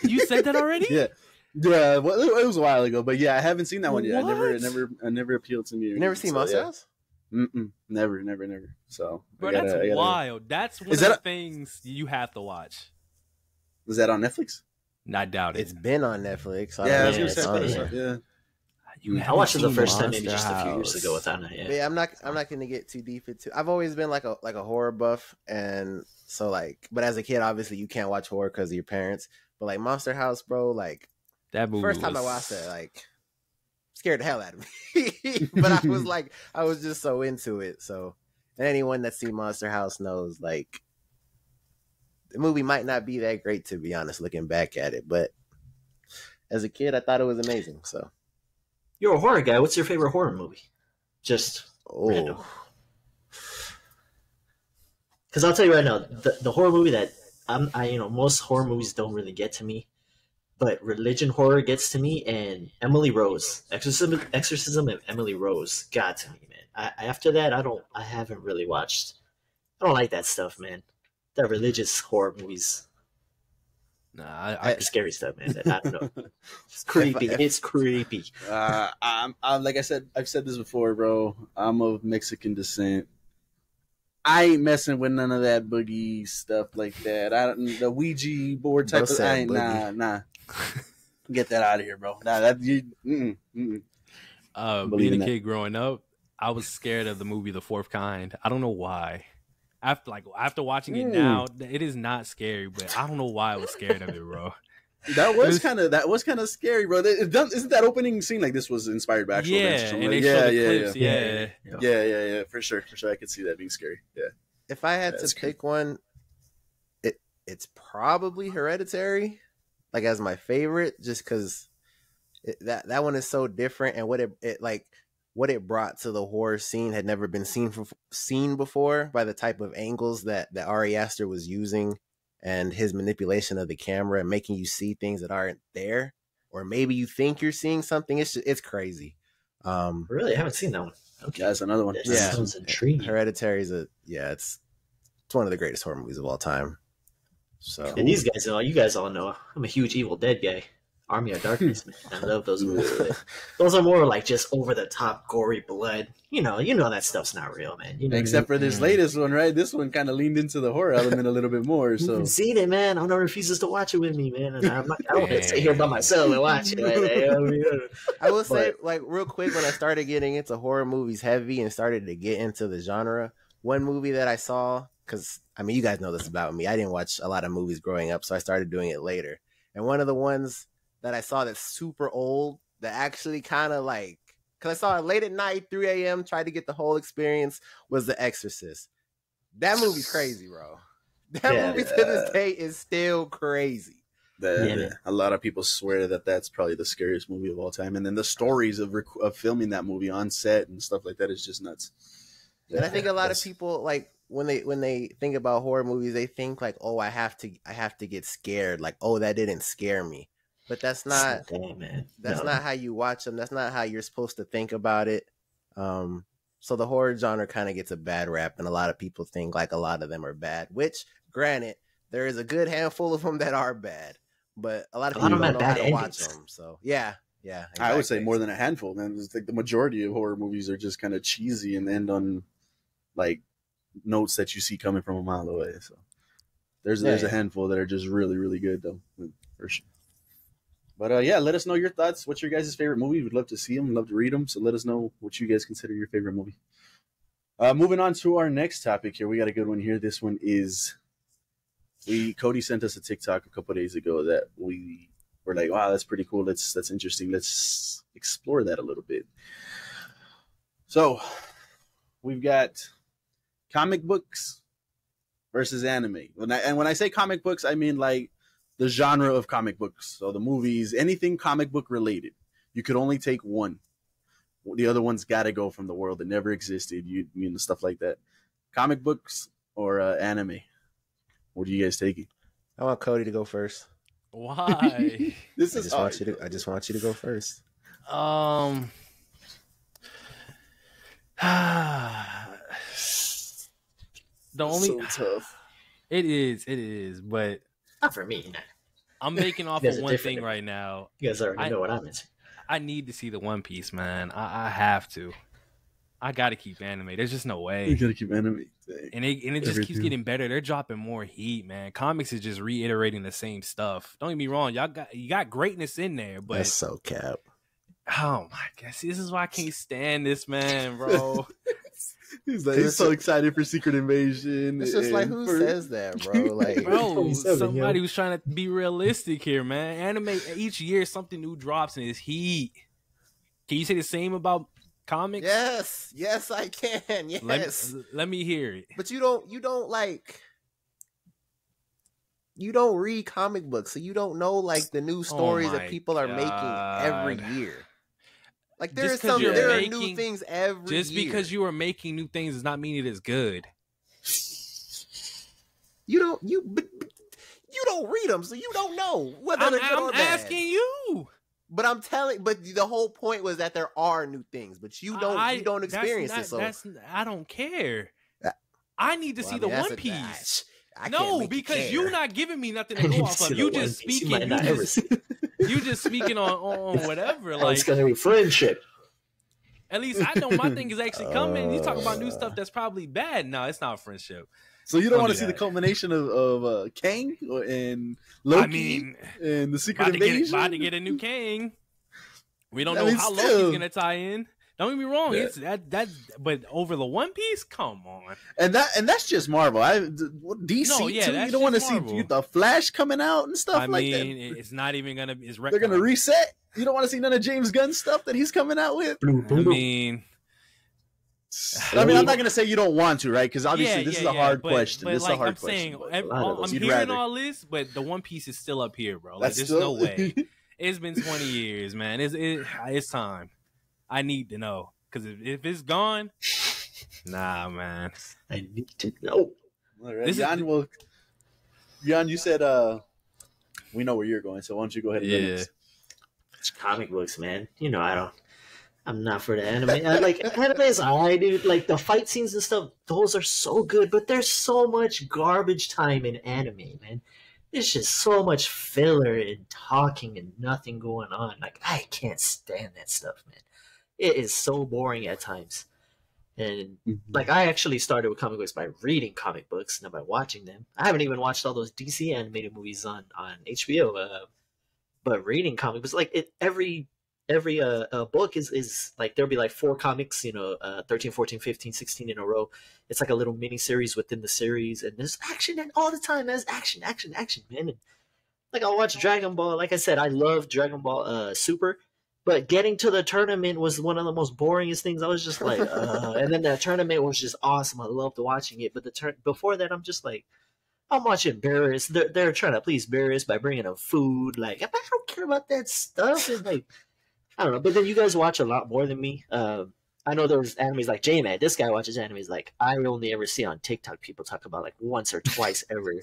You said that already? Yeah. Yeah, well, it was a while ago, but yeah, I haven't seen that one yet. What? I never appealed to me. You never seen Monster House? Never. So, Bro, I gotta- that's wild. That's one Is of that the things you have to watch. Was that on Netflix? I doubt it. It's been on Netflix. So Yeah, I I was don't gonna know say if I it's thought on so. there. Yeah. You I watched it the haven't first seen time maybe just a few years Monster ago with Anna. But yeah, I'm not gonna get too deep into. I've always been like a horror buff, and so like, but as a kid, obviously you can't watch horror because of your parents. But like Monster House, bro, like That movie first time I watched it, like scared the hell out of me. But I was just so into it. So, and anyone that's seen Monster House knows like the movie might not be that great, to be honest, looking back at it. But as a kid, I thought it was amazing. So, You're a horror guy. What's your favorite horror movie? Just random. Because I'll tell you right now, the horror movie that most horror movies don't really get to me, but religion horror gets to me, and Emily Rose, Exorcism of Emily Rose got to me, man. After that, I haven't really watched. I don't like that stuff, man. That religious horror movies. Nah, Scary stuff, man. I don't know. It's creepy. It's creepy. I'm like I said, I've said this before, bro. I'm of Mexican descent. I ain't messing with none of that boogie stuff like that. The Ouija board type of thing. Nah. Get that out of here, bro. Nah, that you. being a kid growing up, I was scared of the movie The Fourth Kind. I don't know why. After watching it now, it is not scary, but I don't know why I was scared of it, bro. That was kind of scary, bro. Isn't that opening scene like this was inspired by actual events or something? And Like, they showed the clips, yeah, for sure. I could see that being scary. Yeah. If I had to pick one, it's probably Hereditary, like as my favorite, just because that one is so different, and what it brought to the horror scene had never been seen before by the type of angles that Ari Aster was using, and his manipulation of the camera and making you see things that aren't there, or maybe you think you're seeing something. It's crazy. Really, I haven't seen that one. Okay, that's another one. Yeah, sounds intriguing. Hereditary is it's one of the greatest horror movies of all time. So, and these guys, you guys all know, I'm a huge Evil Dead guy. Army of Darkness, man. I love those movies. But those are more like just over the top, gory blood. You know that stuff's not real, man. You know Except for this latest one, right? This one kind of leaned into the horror element a little bit more. So You've seen it, man. I'm not refuses to watch it with me, man. And I don't sit here by myself and watch it. I will say, like, real quick, when I started getting into horror movies heavy and started to get into the genre, one movie that I saw, because, I mean, you guys know this about me. I didn't watch a lot of movies growing up, so I started doing it later. And one of the ones that I saw that's super old, that actually kind of like, because I saw it late at night, 3 a.m., tried to get the whole experience, was The Exorcist. That movie's crazy, bro. That movie to this day is still crazy. A lot of people swear that that's probably the scariest movie of all time. And then the stories of filming that movie on set and stuff like that is just nuts. And I think a lot of people, like, when they think about horror movies, they think like, oh, I have to get scared. Like, oh, that didn't scare me. But that's not not how you watch them. That's not how you're supposed to think about it. So the horror genre kind of gets a bad rap, and a lot of people think like a lot of them are bad, which, granted, there is a good handful of them that are bad, but a lot of people don't know how to watch them. So yeah, exactly. I would say more than a handful, man. It's like the majority of horror movies are just kind of cheesy and end on like notes that you see coming from a mile away. So there's a handful that are just really, really good though, for sure. But let us know your thoughts. What's your guys' favorite movie? We'd love to see them. We'd love to read them. So let us know what you guys consider your favorite movie. Moving on to our next topic here. We got a good one here. This one is Cody sent us a TikTok a couple of days ago that we were like, wow, that's pretty cool. That's interesting. Let's explore that a little bit. So we've got comic books versus anime. When I say comic books, I mean like the genre of comic books. So the movies, anything comic book related. You could only take one. The other one's got to go from the world that never existed. You know, stuff like that. Comic books or anime. What are you guys taking? I want Cody to go first. Why? I just want you to go first. The only so tough. It is, but not for me. I'm making off of one thing right now. You guys already know what I'm into. I need to see the One Piece, man. I have to. I got to keep anime. There's just no way. You got to keep anime. Dang. And it just keeps getting better. They're dropping more heat, man. Comics is just reiterating the same stuff. Don't get me wrong. You got greatness in there, but that's so cap. Oh my god! See, this is why I can't stand this man, bro. He's so excited for Secret Invasion. It's just like, who says that, bro? Like, bro, somebody who's trying to be realistic here, man. Anime, each year something new drops and it's heat. Can you say the same about comics? Yes, I can. Yes, let me hear it. But you don't read comic books, so you don't know like the new stories that people are making every year. Like there are new things every year. Just because you are making new things does not mean it is good. You don't read them, so you don't know whether they're good or bad. I'm asking you. But the whole point was that there are new things, but you don't experience it. So I don't care. I need to see the One Piece. No, because you're not giving me nothing to go off of. You just speaking. You just speaking on whatever. Like it's gonna be friendship. At least I know my thing is actually coming. You talk about new stuff that's probably bad. No, it's not friendship. So you don't want to see the culmination of Kang and Loki and the Secret Invasion? About to get a new Kang. We don't know how Loki's gonna tie in. Don't get me wrong. Yeah. It's but over the One Piece, come on. And that's just Marvel. DC too. You don't want to see the Flash coming out and stuff like that. It's not even gonna. They're gonna reset. You don't want to see none of James Gunn stuff that he's coming out with. I mean, I'm not gonna say you don't want to, right? Because obviously this is a hard question. This is a hard question. I'm hearing all this, but the One Piece is still up here, bro. Like, there's no way. It's been 20 years, man. It's time. I need to know, because if it's gone, nah, man. I need to know. All right, Jan, you said we know where you're going, so why don't you go ahead and comic books, man. You know, I'm not for the anime. Anime is alright, dude. Like the fight scenes and stuff, those are so good, but there's so much garbage time in anime, man. it's just so much filler and talking and nothing going on. Like, I can't stand that stuff, man. It is so boring at times. And like, I actually started with comic books by reading comic books, not by watching them. I haven't even watched all those DC animated movies on HBO. But reading comic books, like every book is like, there'll be like 4 comics, 13, 14, 15, 16 in a row. It's like a little mini series within the series, and there's action, and all the time there's action, man. And like, I'll watch Dragon Ball. Like I said, I love Dragon Ball Super, but getting to the tournament was one of the most boringest things. I was just like, and then the tournament was just awesome. I loved watching it, but before that, I'm just like, I'm watching Barris. They're trying to please Barris by bringing him food. Like, I don't care about that stuff. And like, I don't know. But then you guys watch a lot more than me. I know there's animes like J-Man. This guy watches animes like I only ever see on TikTok people talk about like once or twice ever.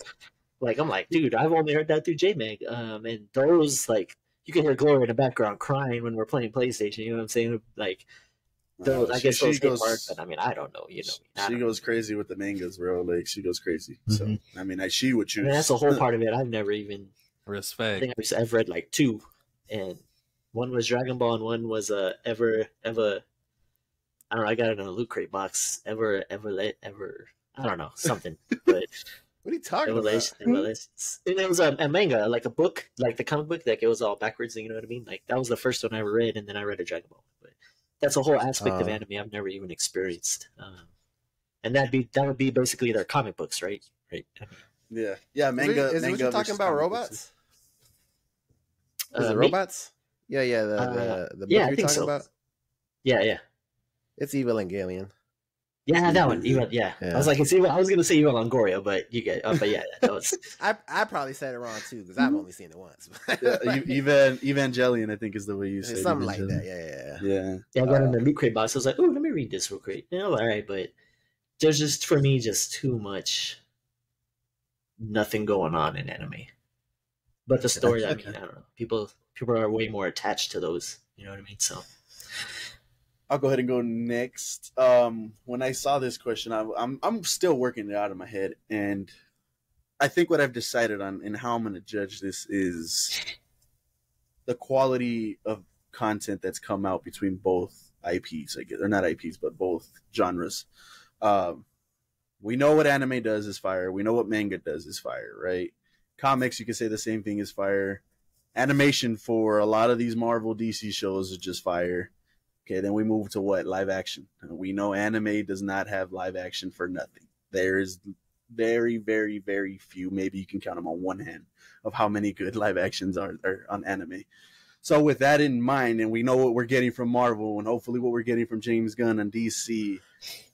Like, I'm like, dude, I've only heard that through J-Mag. And those, like, you can hear Gloria in the background crying when we're playing PlayStation. You know what I'm saying? Like, those, I guess those hit mark, but I mean, I don't know. She goes crazy with the mangas, bro. Like, she goes crazy. So, I mean, she would choose. I mean, that's the whole part of it. I've never even respect. I think I've read like 2, and one was Dragon Ball, and one was ever. I don't know. I got it in a Loot Crate box. Ever. I don't know, something. But what are you talking about? And it was a manga, like a book, like the comic book. Like, it was all backwards. You know what I mean? Like, that was the first one I ever read, and then I read a Dragon Ball. But that's a whole aspect of anime I've never even experienced. And that would be basically their comic books, right? Right. Yeah. Manga. Is it what you're talking about? Robots? Is it robots? Yeah. The book you're talking about. Yeah. It's Evangelion. Yeah, that one. Yeah. I was like, I was gonna say Evil Longoria, but you get. But yeah, that was. I probably said it wrong too, because I've only seen it once. Evangelion, I think, is the way you say it. Something like that. Yeah, I got in the Loot Crate box. I was like, oh, let me read this real quick. All right, but there's just, for me, just too much. Nothing going on in anime. But the story, I mean, I don't know. People are way more attached to those. You know what I mean? So. I'll go ahead and go next. When I saw this question, I'm still working it out in my head, and I think what I've decided on and how I'm going to judge this is the quality of content that's come out between both IPs, I guess, or not IPs, but both genres. We know what anime does is fire. We know what manga does is fire, right? Comics, you can say the same thing is fire. Animation for a lot of these Marvel DC shows is just fire. Okay, then we move to what? Live action. We know anime does not have live action for nothing. There's very, very, very few, maybe you can count them on one hand, of how many good live actions are on anime. So with that in mind, and we know what we're getting from Marvel, and hopefully what we're getting from James Gunn and DC,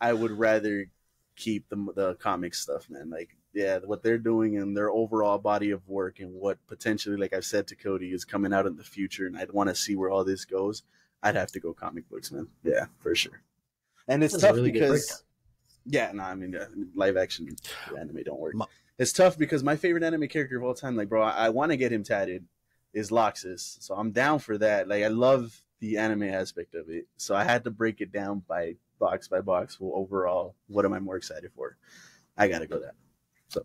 I would rather keep the comic stuff, man. Like, yeah, what they're doing and their overall body of work and what potentially, like I've said to Cody, is coming out in the future, and I'd want to see where all this goes. I'd have to go comic books, man. Yeah, for sure. And it's tough really because, live action anime don't work. It's tough because my favorite anime character of all time, like, bro, I want to get him tatted, is Loxus. So I'm down for that. Like, I love the anime aspect of it. So I had to break it down by box. Well, overall, what am I more excited for? I got to go that. So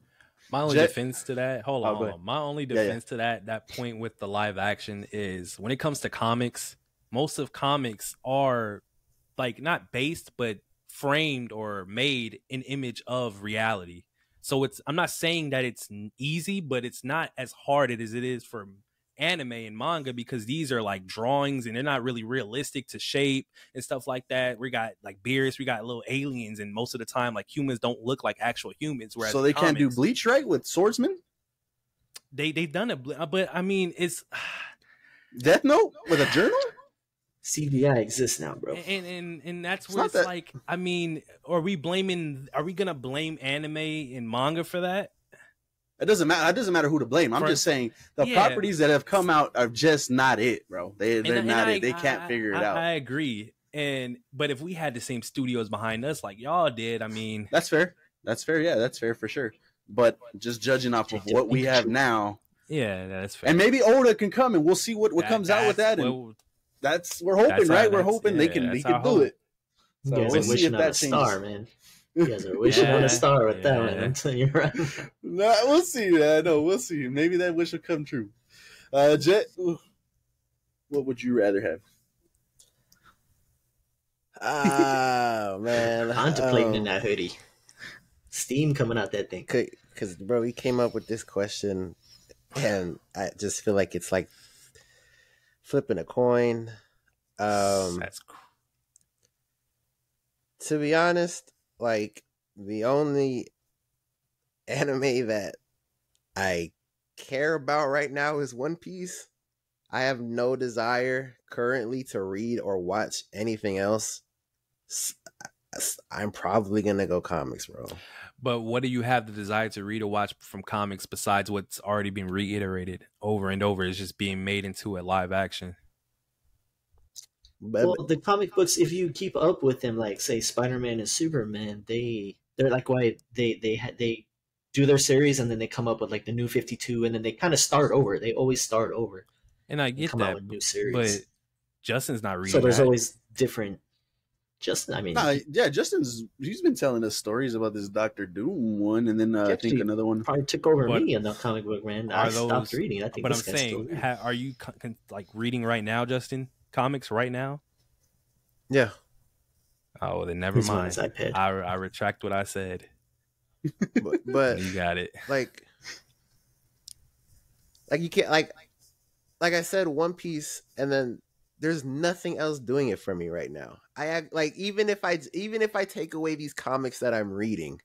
my only defense to that, hold on. My only defense to that point with the live action is when it comes to comics, most of comics are like not based, but framed or made an image of reality. So I'm not saying that it's easy, but it's not as hard as it is for anime and manga, because these are like drawings and they're not really realistic to shape and stuff like that. We got like beards, we got little aliens, and most of the time, like, humans don't look like actual humans. Whereas so they can't do Bleach, right? With Swordsman, they've done it, but I mean, it's Death Note with a journal. CGI exists now, bro. And that's where it's like, I mean, are we gonna blame anime and manga for that? It doesn't matter. It doesn't matter who to blame. I'm just saying the properties that have come out are just not it, bro. They're not it. They can't figure it out. I agree. But if we had the same studios behind us like y'all did, I mean, that's fair. Yeah, that's fair for sure. But just judging off of what we have now, yeah, that's fair. And maybe Oda can come and we'll see what comes out with that. And we're hoping, right? We're hoping he can do it. So we'll see if that changes. Star, man. You guys are wishing on a star with that one. I'm telling you right. No, we'll see. No, we'll see. Maybe that wish will come true. Jet, what would you rather have? Oh man, Contemplating in that hoodie. Steam coming out that thing. Because bro, he came up with this question, and I just feel like it's like flipping a coin. That's To be honest, like the only anime that I care about right now is One Piece. I have no desire currently to read or watch anything else. I'm probably gonna go comics, bro. But what do you have the desire to read or watch from comics besides what's already been reiterated over and over? Is just being made into a live action. But, Well, the comic books, if you keep up with them, like say Spider-Man and Superman, they're like why they do their series and then they come up with like the new 52 and then they kind of start over. They always start over. And I And get come out that, with new series. but Justin's not reading. So there's that. always different. Justin, I mean, Yeah, he's been telling us stories about this Doctor Doom one, and then I think Actually, another one. probably took over But me in the comic book, man. are I stopped those- reading. I think. But I'm this guy's still saying, reading. are you like reading right now, Justin? Comics right now? yeah, Oh, then never He's on mind. his iPad. I retract what I said. but You got it. like you can't like I said, One Piece, and then there's nothing else doing it for me right now. I act like even if I take away these comics that I'm reading,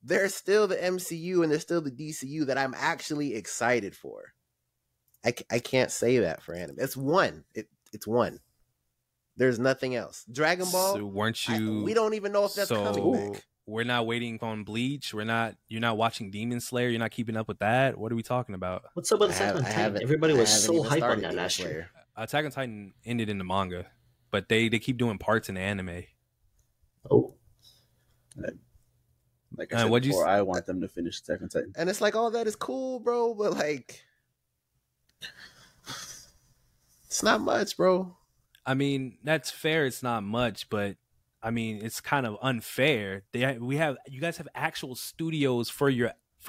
there's still the MCU and there's still the DCU that I'm actually excited for. I can't say that for anime. It's one. It's one. There's nothing else. Dragon Ball. So weren't you? we don't even know if that's coming back. We're not waiting on Bleach. You're not watching Demon Slayer. You're not keeping up with that. What are we talking about? What's up with Attack on Titan? Everybody was so hype on that last year. Attack on Titan ended in the manga, but they keep doing parts in the anime. Oh, Like I said what'd you before, s- I want them to finish Attack on Titan. And it's like, all that is cool, bro, but like, it's not much, bro. I mean, that's fair. It's not much, but I mean, it's kind of unfair. You guys have actual studios for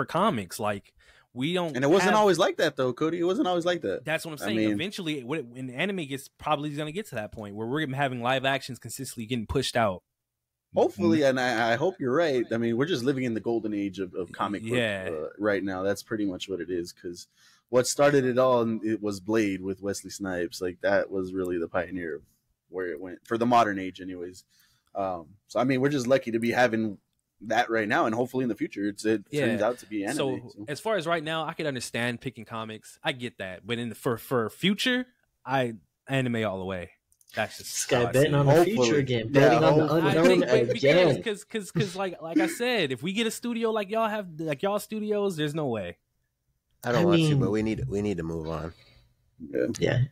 comics. Like we don't, And it wasn't have- always like that, though, Cody. It wasn't always like that. That's what I'm I saying. mean- Eventually, when anime gets probably going to get to that point where we're having live actions consistently getting pushed out. Hopefully, and I hope you're right. I mean, we're just living in the golden age of comic book Yeah. right now. That's pretty much what it is. Because what started it all, it was Blade with Wesley Snipes. Like that was really the pioneer of where it went for the modern age, anyways. So I mean, we're just lucky to be having that right now, and hopefully in the future, it turns out to be anime. So as far as right now, I can understand picking comics. I get that, but for future, anime all the way. That's just this guy how I see betting it. on the Hopefully. future again. Yeah, Betting on the hopefully. I unknown think again. because like I said, if we get a studio like y'all have, like y'all studios, there's no way. I don't I want to, mean- but we need to move on. Yeah.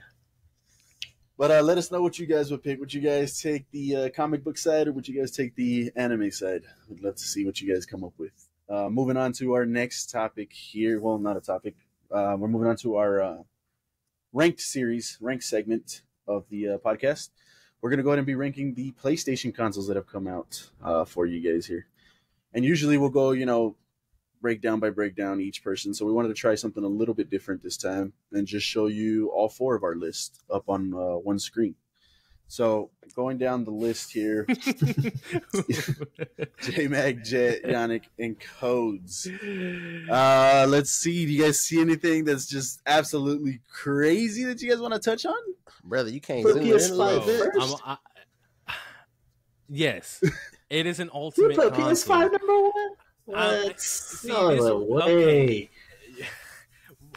But let us know what you guys would pick. Would you guys take the comic book side, or would you guys take the anime side? We'd love to see what you guys come up with. Moving on to our next topic here. Well, not a topic. We're moving on to our ranked segment of the podcast. We're going to go ahead and be ranking the PlayStation consoles that have come out for you guys here. And usually we'll go, breakdown by breakdown each person. So we wanted to try something a little bit different this time and just show you all four of our lists up on one screen. So going down the list here, J-Mag, Jet, Yannick, and Codes. Let's see. Do you guys see anything that's just absolutely crazy that you guys want to touch on? Brother, you can't For zoom in a PS5 little bit. first? Yes, it is an You ultimate put console. PS5 number one? What? see, No this- way.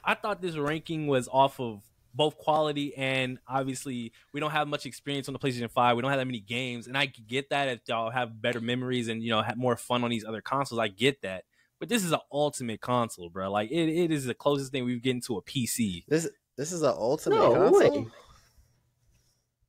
I thought this ranking was off of both quality and obviously we don't have much experience on the PlayStation 5. We don't have that many games, and I get that if y'all have better memories and have more fun on these other consoles. I get that, but this is an ultimate console, bro. Like it is the closest thing we've getting to a PC. This is an ultimate No console. way.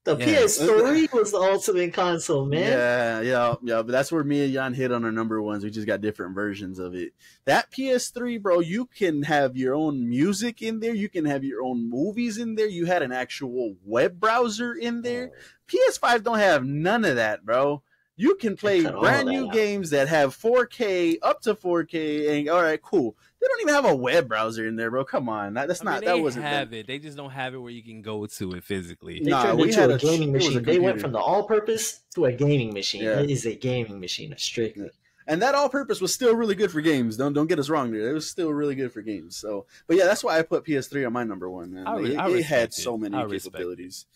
The Yeah. PS3 was the ultimate console, man. Yeah. But that's where me and Jan hit on our number ones. We just got different versions of it. That PS3, bro, you can have your own music in there. You can have your own movies in there. You had an actual web browser in there. PS5 don't have none of that, bro. You can play cut all brand that new out. games that have 4K up to 4K, and all right, cool. They don't even have a web browser in there, bro. Come on, that's not they that wasn't have them. it. They just don't have it where you can go to it physically. They Nah, turned we into had a a gaming it was a machine. They went computer. from the all-purpose to a gaming machine. Yeah. It is a gaming machine, strictly. Yeah. And that all-purpose was still really good for games. Don't get us wrong there. It was still really good for games. So, but yeah, that's why I put PS3 on my number one. Man, it had so many capabilities.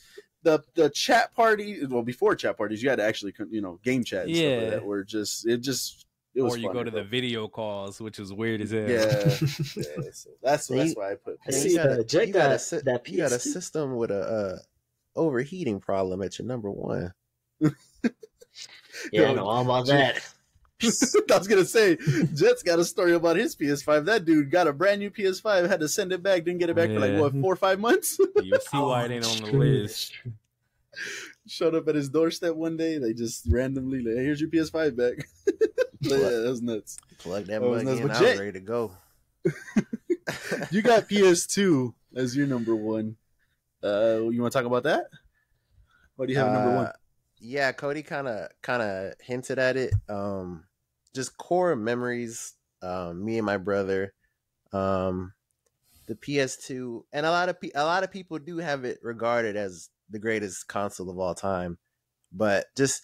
The chat party, well, before chat parties, you had to actually game chat and stuff like that. Where it was. Or you funny, go to bro. the video calls, which was weird as hell. Yeah, so that's why I put. I see Jet got that You got a PS2. system with a overheating problem at your number one. Yeah, I know all about that. I was gonna say, Jet's got a story about his PS5. That dude got a brand new PS5, had to send it back, didn't get it back for like what 4 or 5 months. You'll see why it ain't on the list. Showed up at his doorstep one day. They just randomly like, hey, here's your PS5 back. Yeah, that was nuts. Plug that was mug nuts. in. But I was Jet- ready to go. You got PS2 as your number one. You want to talk about that? What do you have number one? Yeah, Cody kind of hinted at it. Just core memories. Me and my brother. The PS2, and a lot of people do have it regarded as the greatest console of all time, but just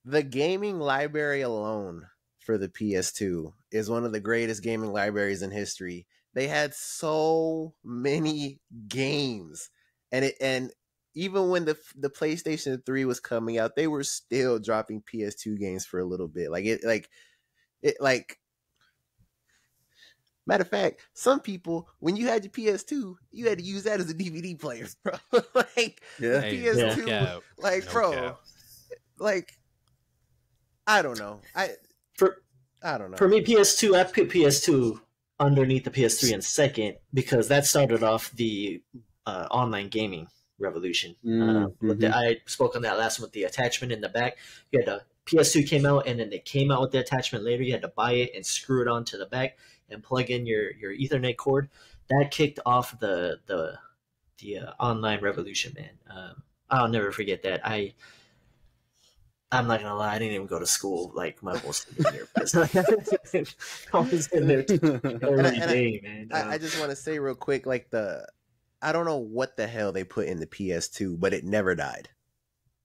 the gaming library alone for the PS2 is one of the greatest gaming libraries in history. They had so many games, and even when the PlayStation 3 was coming out, they were still dropping PS2 games for a little bit. Matter of fact, some people, when you had your PS2, you had to use that as a DVD player, bro. Yeah. PS2, I don't know. I don't know. For me, PS2, I put PS2 underneath the PS3 in second because that started off the online gaming revolution. I spoke on that last one with the attachment in the back. You had the PS2 came out, and then they came out with the attachment later. You had to buy it and screw it onto the back and plug in your Ethernet cord. That kicked off the online revolution, man. I'll never forget that. I'm not gonna lie, I didn't even go to school like my whole student year. I was in there every day, man. I just want to say real quick, I don't know what the hell they put in the PS2, but it never died.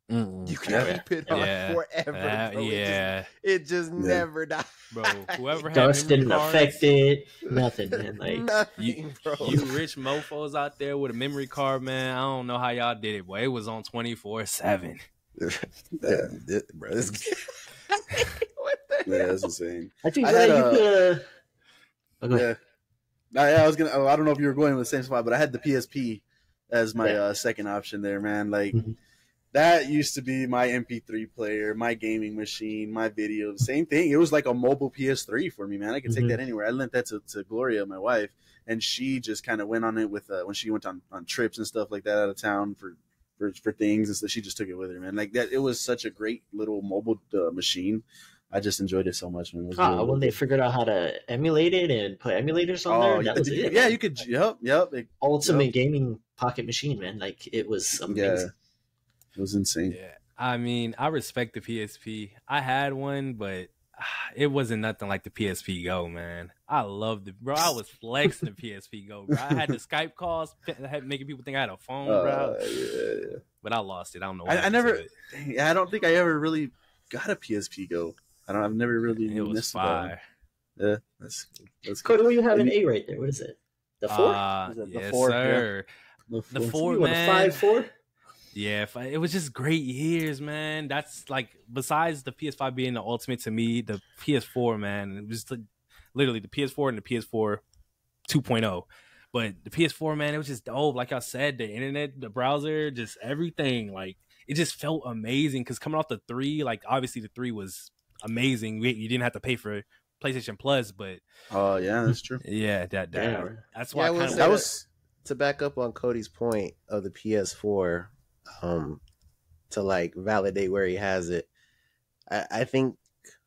You can keep it on forever, bro. It just never died. Bro, whoever had dust memory didn't cards, affect it. Nothing, man. Like Nothing, bro. you rich mofos out there with a memory card, man. I don't know how y'all did it, but it was on 24/7. Bro, this what the Yeah, hell? that's insane. I think I had you could. Go ahead. I was gonna. I don't know if you were going with the same spot, but I had the PSP as my second option there, man. Like that used to be my MP3 player, my gaming machine, my video. Same thing. It was like a mobile PS3 for me, man. I could take that anywhere. I lent that to Gloria, my wife, and she just kind of went on it with when she went on trips and stuff like that out of town for things, and so she just took it with her, man. Like that, it was such a great little mobile machine. I just enjoyed it so much, man. It was When they figured out how to emulate it and put emulators on there, that was it. Yeah, you could. Yep. Ultimate gaming pocket machine, man. Like it was amazing. Yeah, it was insane. Yeah, I mean, I respect the PSP. I had one, but it wasn't nothing like the PSP Go, man. I loved it, bro. I was flexing the PSP Go, bro. I had the Skype calls, making people think I had a phone, bro. Yeah. But I lost it. I don't know. I never. I don't think I ever really got a PSP Go. I've never really. It was missed fire. Yeah, that's Cody, what you have an A right there? What is it? The 4? Yes, 4? sir. Yeah. The 4, You want a man. 5-4? Yeah, it was just great years, man. That's like, besides the PS5 being the ultimate to me, the PS4, man, it was literally the PS4 and the PS4 2.0. But the PS4, man, it was just dope. Like I said, the internet, the browser, just everything. Like, it just felt amazing because coming off the 3, like, obviously the 3 was amazing. You didn't have to pay for PlayStation Plus, but Oh yeah, that's true. yeah, that's why that was to back up on Cody's point of the PS4, to like validate where he has it. I think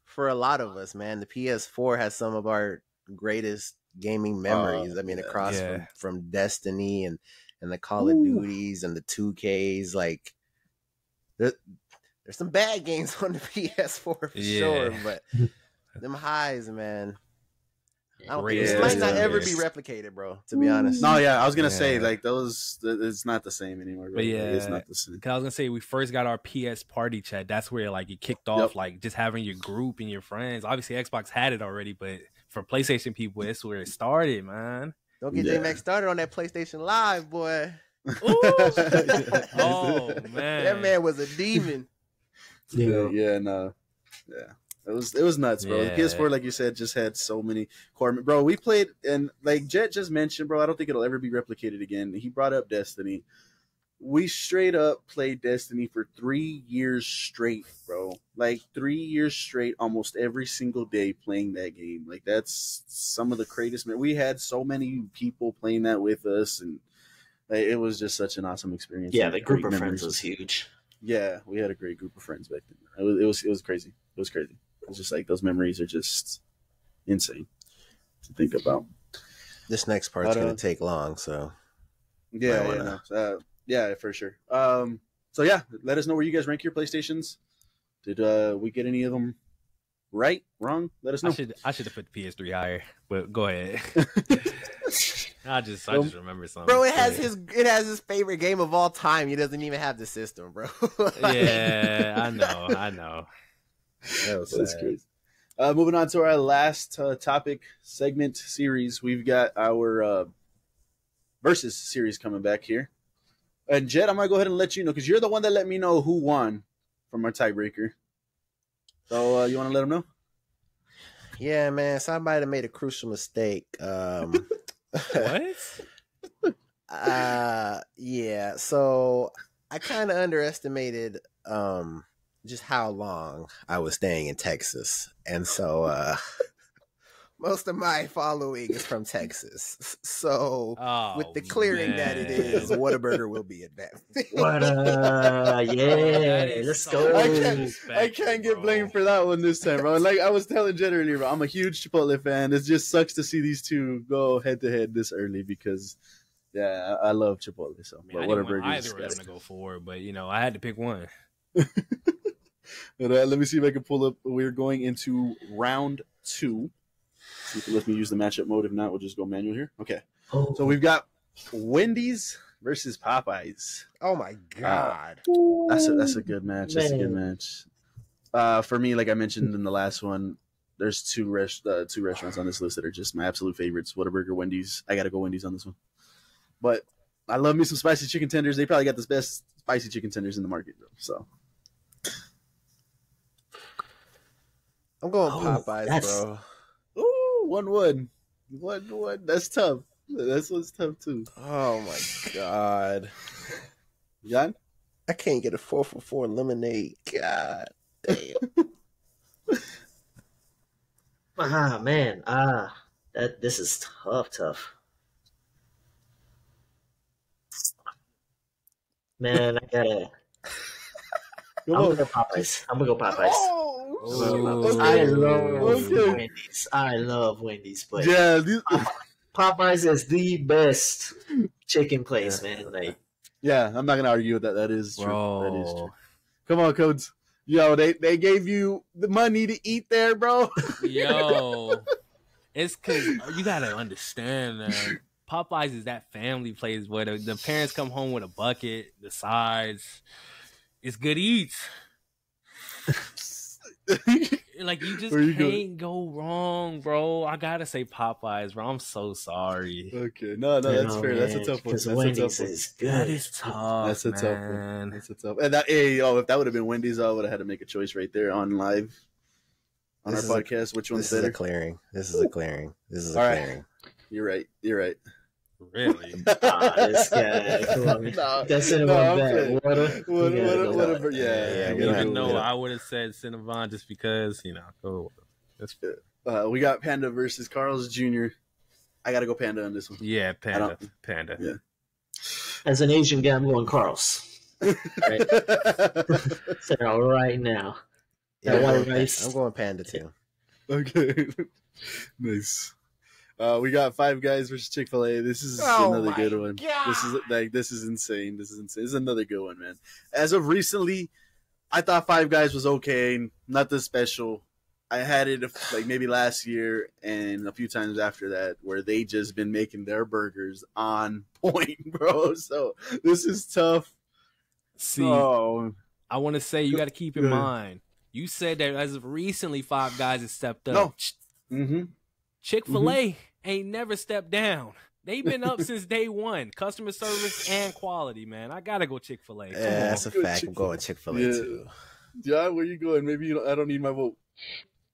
for a lot of us, man, the PS4 has some of our greatest gaming memories. I mean, across from Destiny and the Call of Duties and the 2Ks, like There's some bad games on the PS4 for sure, but them highs, man. I don't think this might not ever be replicated, bro. To be honest. No, yeah, I was gonna say like those. It's not the same anymore. Bro. But yeah, it's not the same. Cause I was gonna say we first got our PS party chat. That's where like it kicked off, like just having your group and your friends. Obviously, Xbox had it already, but for PlayStation people, that's where it started, man. Don't get J-Mac started on that PlayStation Live, boy. Oh man, that man was a demon. Yeah. It was nuts, bro. The PS4, like you said, just had so many core. Bro, we played, and like Jet just mentioned, bro, I don't think it'll ever be replicated again. He brought up Destiny. We straight up played Destiny for 3 years straight, bro. Like 3 years straight, almost every single day playing that game. Like that's some of the greatest. We had so many people playing that with us, and like, it was just such an awesome experience. Yeah, the group of friends was huge. Yeah, we had a great group of friends back then. It was crazy. It was crazy. It's just like those memories are just insane to think about. This next part's going to take long, so yeah, for sure. So yeah, let us know where you guys rank your PlayStations. Did we get any of them right, wrong? Let us know. I should have put the PS3 higher, but go ahead. I just remember something. Bro, it has his favorite game of all time. He doesn't even have the system, bro. Yeah, I know. That's crazy. Moving on to our last topic segment series, we've got our versus series coming back here. And Jet, I'm gonna go ahead and let you know because you're the one that let me know who won from our tiebreaker. So you want to let them know? Yeah, man. Somebody made a crucial mistake. What? Yeah. So I kind of underestimated just how long I was staying in Texas. And so most of my following is from Texas. So with the clearing that it is, Whataburger will be advanced. Yeah, let's go. I can't get blamed for that one this time, bro. Like I was telling Jen earlier, bro, I'm a huge Chipotle fan. It just sucks to see these two go head to head this early because yeah, I love Chipotle. So I didn't want either of them to go forward, but I had to pick one. Let me see if I can pull up. We're going into round 2. See if it lets me use the matchup mode. If not, we'll just go manual here. Okay. So we've got Wendy's versus Popeyes. Oh my god. That's a good match. That's a good match. For me, like I mentioned in the last one, there's two restaurants on this list that are just my absolute favorites. Whataburger, Wendy's. I gotta go Wendy's on this one. But I love me some spicy chicken tenders. They probably got the best spicy chicken tenders in the market, though. So I'm going Popeyes, bro. Ooh, 1-1. That's tough. That's what's tough too. Oh my god. John? I can't get a 4 for 4 lemonade. God damn. Man. This is tough. Man, I'm gonna go Popeyes. Oh, I love Wendy's, but yeah, Popeyes is the best chicken place, man. Like, yeah, I'm not gonna argue with that. That is true. Bro. That is true. Come on, Codes. Yo, they gave you the money to eat there, bro. Yo, it's because you gotta understand that Popeyes is that family place where the parents come home with a bucket, the sides. It's good eats. Like you just can't go wrong, bro. I gotta say Popeyes, bro. I'm so sorry. Okay, no, that's fair. Man. That's a tough one. That is tough. That's a tough one. That's a tough. And that, if that would have been Wendy's, I would have had to make a choice right there on live on our podcast. Which one's better? This is a clearing. All right. You're right. Really? This guy. That's Cinnabon back. Whatever. Yeah. Even though I would have said Cinnabon just because, that's good. We got Panda versus Carl's Jr. I got to go Panda on this one. Yeah, Panda. Yeah. As an Asian guy, I'm going Carl's. Right? Say all right now. Yeah, I'm going Panda too. Okay. Nice. We got Five Guys versus Chick-fil-A. This is another good one. God. This is insane. This is another good one, man. As of recently, I thought Five Guys was okay, nothing special. I had it like maybe last year and a few times after that where they just been making their burgers on point, bro. So this is tough. See, Oh, I want to say you got to keep in mind. You said that as of recently, Five Guys has stepped up. No. Chick-fil-A ain't never stepped down. They've been up since day one. Customer service and quality, man. I gotta go Chick-fil-A. Yeah, that's a fact. I'm going Chick-fil-A too. Yeah, where you going? Maybe I don't need my vote.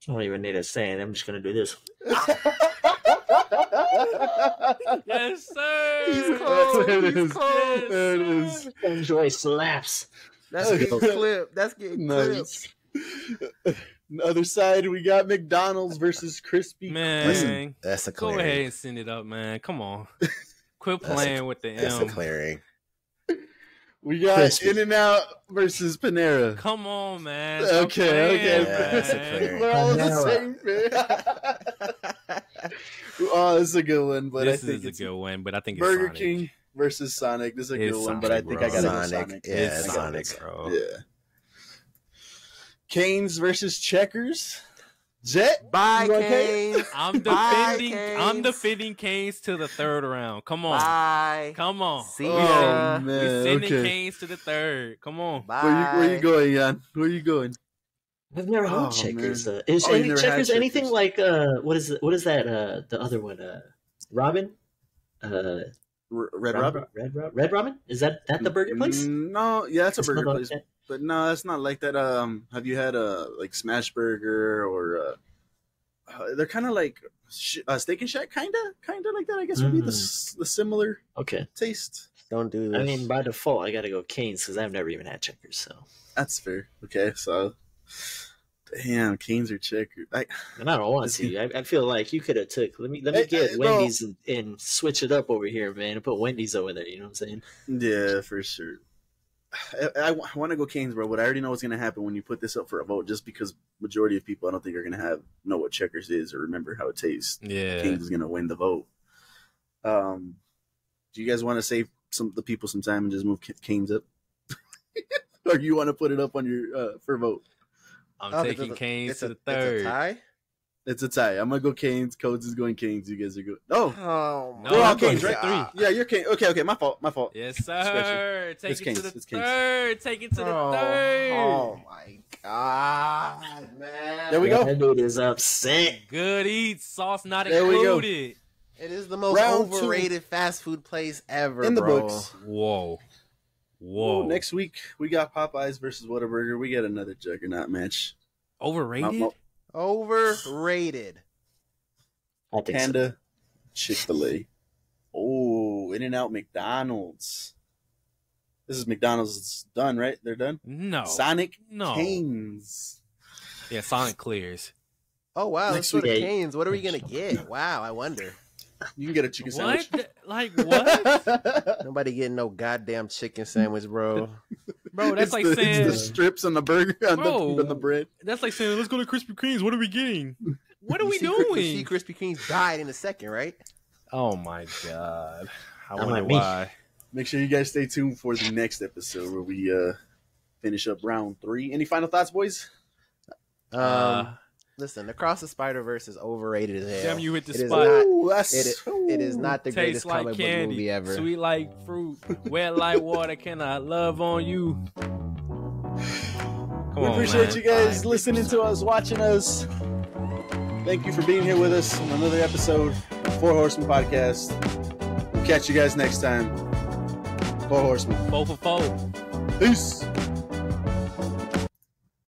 I don't even need a saying. I'm just gonna do this. Yes, sir. He's close. There it He's is. close. There it is. Enjoy slaps. That's getting clipped. That's getting Nice. On the other side, we got McDonald's versus Krispy Man, Listen, that's a go clearing. ahead and send it up, man. Come on. Quit That's playing with the That's a M. clearing. We got Crispy. In-N-Out versus Panera. Come on, man. Stop Okay, playing, Yeah, that's a man. clearing. We're all the same, man. Oh, this is a good one, but This I think is a it's good one, but I think it's Burger Sonic. King versus Sonic. This is a good It's one, but I Sonic, think bro. I gotta go Sonic. Sonic. Yeah, It's Sonic. bro. Yeah. Canes versus Checkers. Jet. Bye, You okay? Canes. I'm Bye, defending. Canes. I'm defending Canes to the third round. Come on, Bye. come on. See We ya. sending- man, we sending okay. Canes to the third. Come on. Bye. Where you going, Jan? Where you going? I've never had Oh, Checkers. man. Is Oh, you any never Checkers had anything Checkers. like what is that the other one Robin? Red Robin? Red Robin? Is that the burger place? No, yeah, that's a It's burger not like place. that? But no, that's not like that. Have you had a like Smash Burger or they're kind of like Steak and Shack, kind of like that. I guess would be the similar Okay. taste. Don't do this. I mean, by default, I gotta go Canes because I've never even had Checkers. So, That's fair. Okay, so damn, Canes or Checkers. and I don't want to. I feel like you could have took. Let me Hey, get bro. Wendy's and switch it up over here, man, and put Wendy's over there. You know what I'm saying? Yeah, for sure. I want to go Canes, bro, but I already know what's going to happen when you put this up for a vote, just because majority of people I don't think are going to know what Checkers is or remember how it tastes. Yeah. Canes is going to win the vote. Do you guys want to save the people some time and just move Canes up? Or you want to put it up on your for vote? I'm Oh, taking Canes to the It's a third. tie? It's a tie. I'm going to go Canes. Codes is going Canes. You guys are good. Oh, Oh, No, we're all I'm going Canes, for right? three. Yeah, you're Canes. Okay, my fault. Yes, Scratch sir. Take It's it Canes. to the It's Canes. third. Take it to the third. Oh my god, man! There we go. That dude is upset. Good eats, sauce not There we go. included. It is the most Round two. overrated fast food place ever, In the bro. books. Whoa. Whoa. Next week, we got Popeyes versus Whataburger. We got another juggernaut match. Overrated? Overrated. I think so. Panda, Chick-fil-A. Oh, In-N-Out, McDonald's. This is McDonald's. It's done, right? They're done? No. Sonic No. Canes. Yeah, Sonic clears. Oh wow, let's Next go to week. Canes. What are we gonna get? Wow, I wonder. You can get a chicken What? sandwich. Like what? Nobody getting no goddamn chicken sandwich, bro. Bro, that's It's like the, saying it's the strips on the burger, Bro. on the bread. that's like saying let's go to Krispy Kreme's. What are we getting? What are we You doing? see Krispy Kreme's died in a second, right? Oh my god. I That wonder might be. why. Make sure you guys stay tuned for the next episode where we finish up round 3. Any final thoughts, boys? Listen, Across the Spider-Verse is overrated as hell. Damn, you hit the It is spot. not- Ooh, that's, it is not the Tastes greatest like comic book candy, movie ever. sweet like fruit, wet like water. Can I love on you? Come We on, appreciate man. you guys listening to us, watching us. Thank you for being here with us on another episode of Four Horsemen Podcast. We'll catch you guys next time. Four Horsemen. 4 for 4. Peace.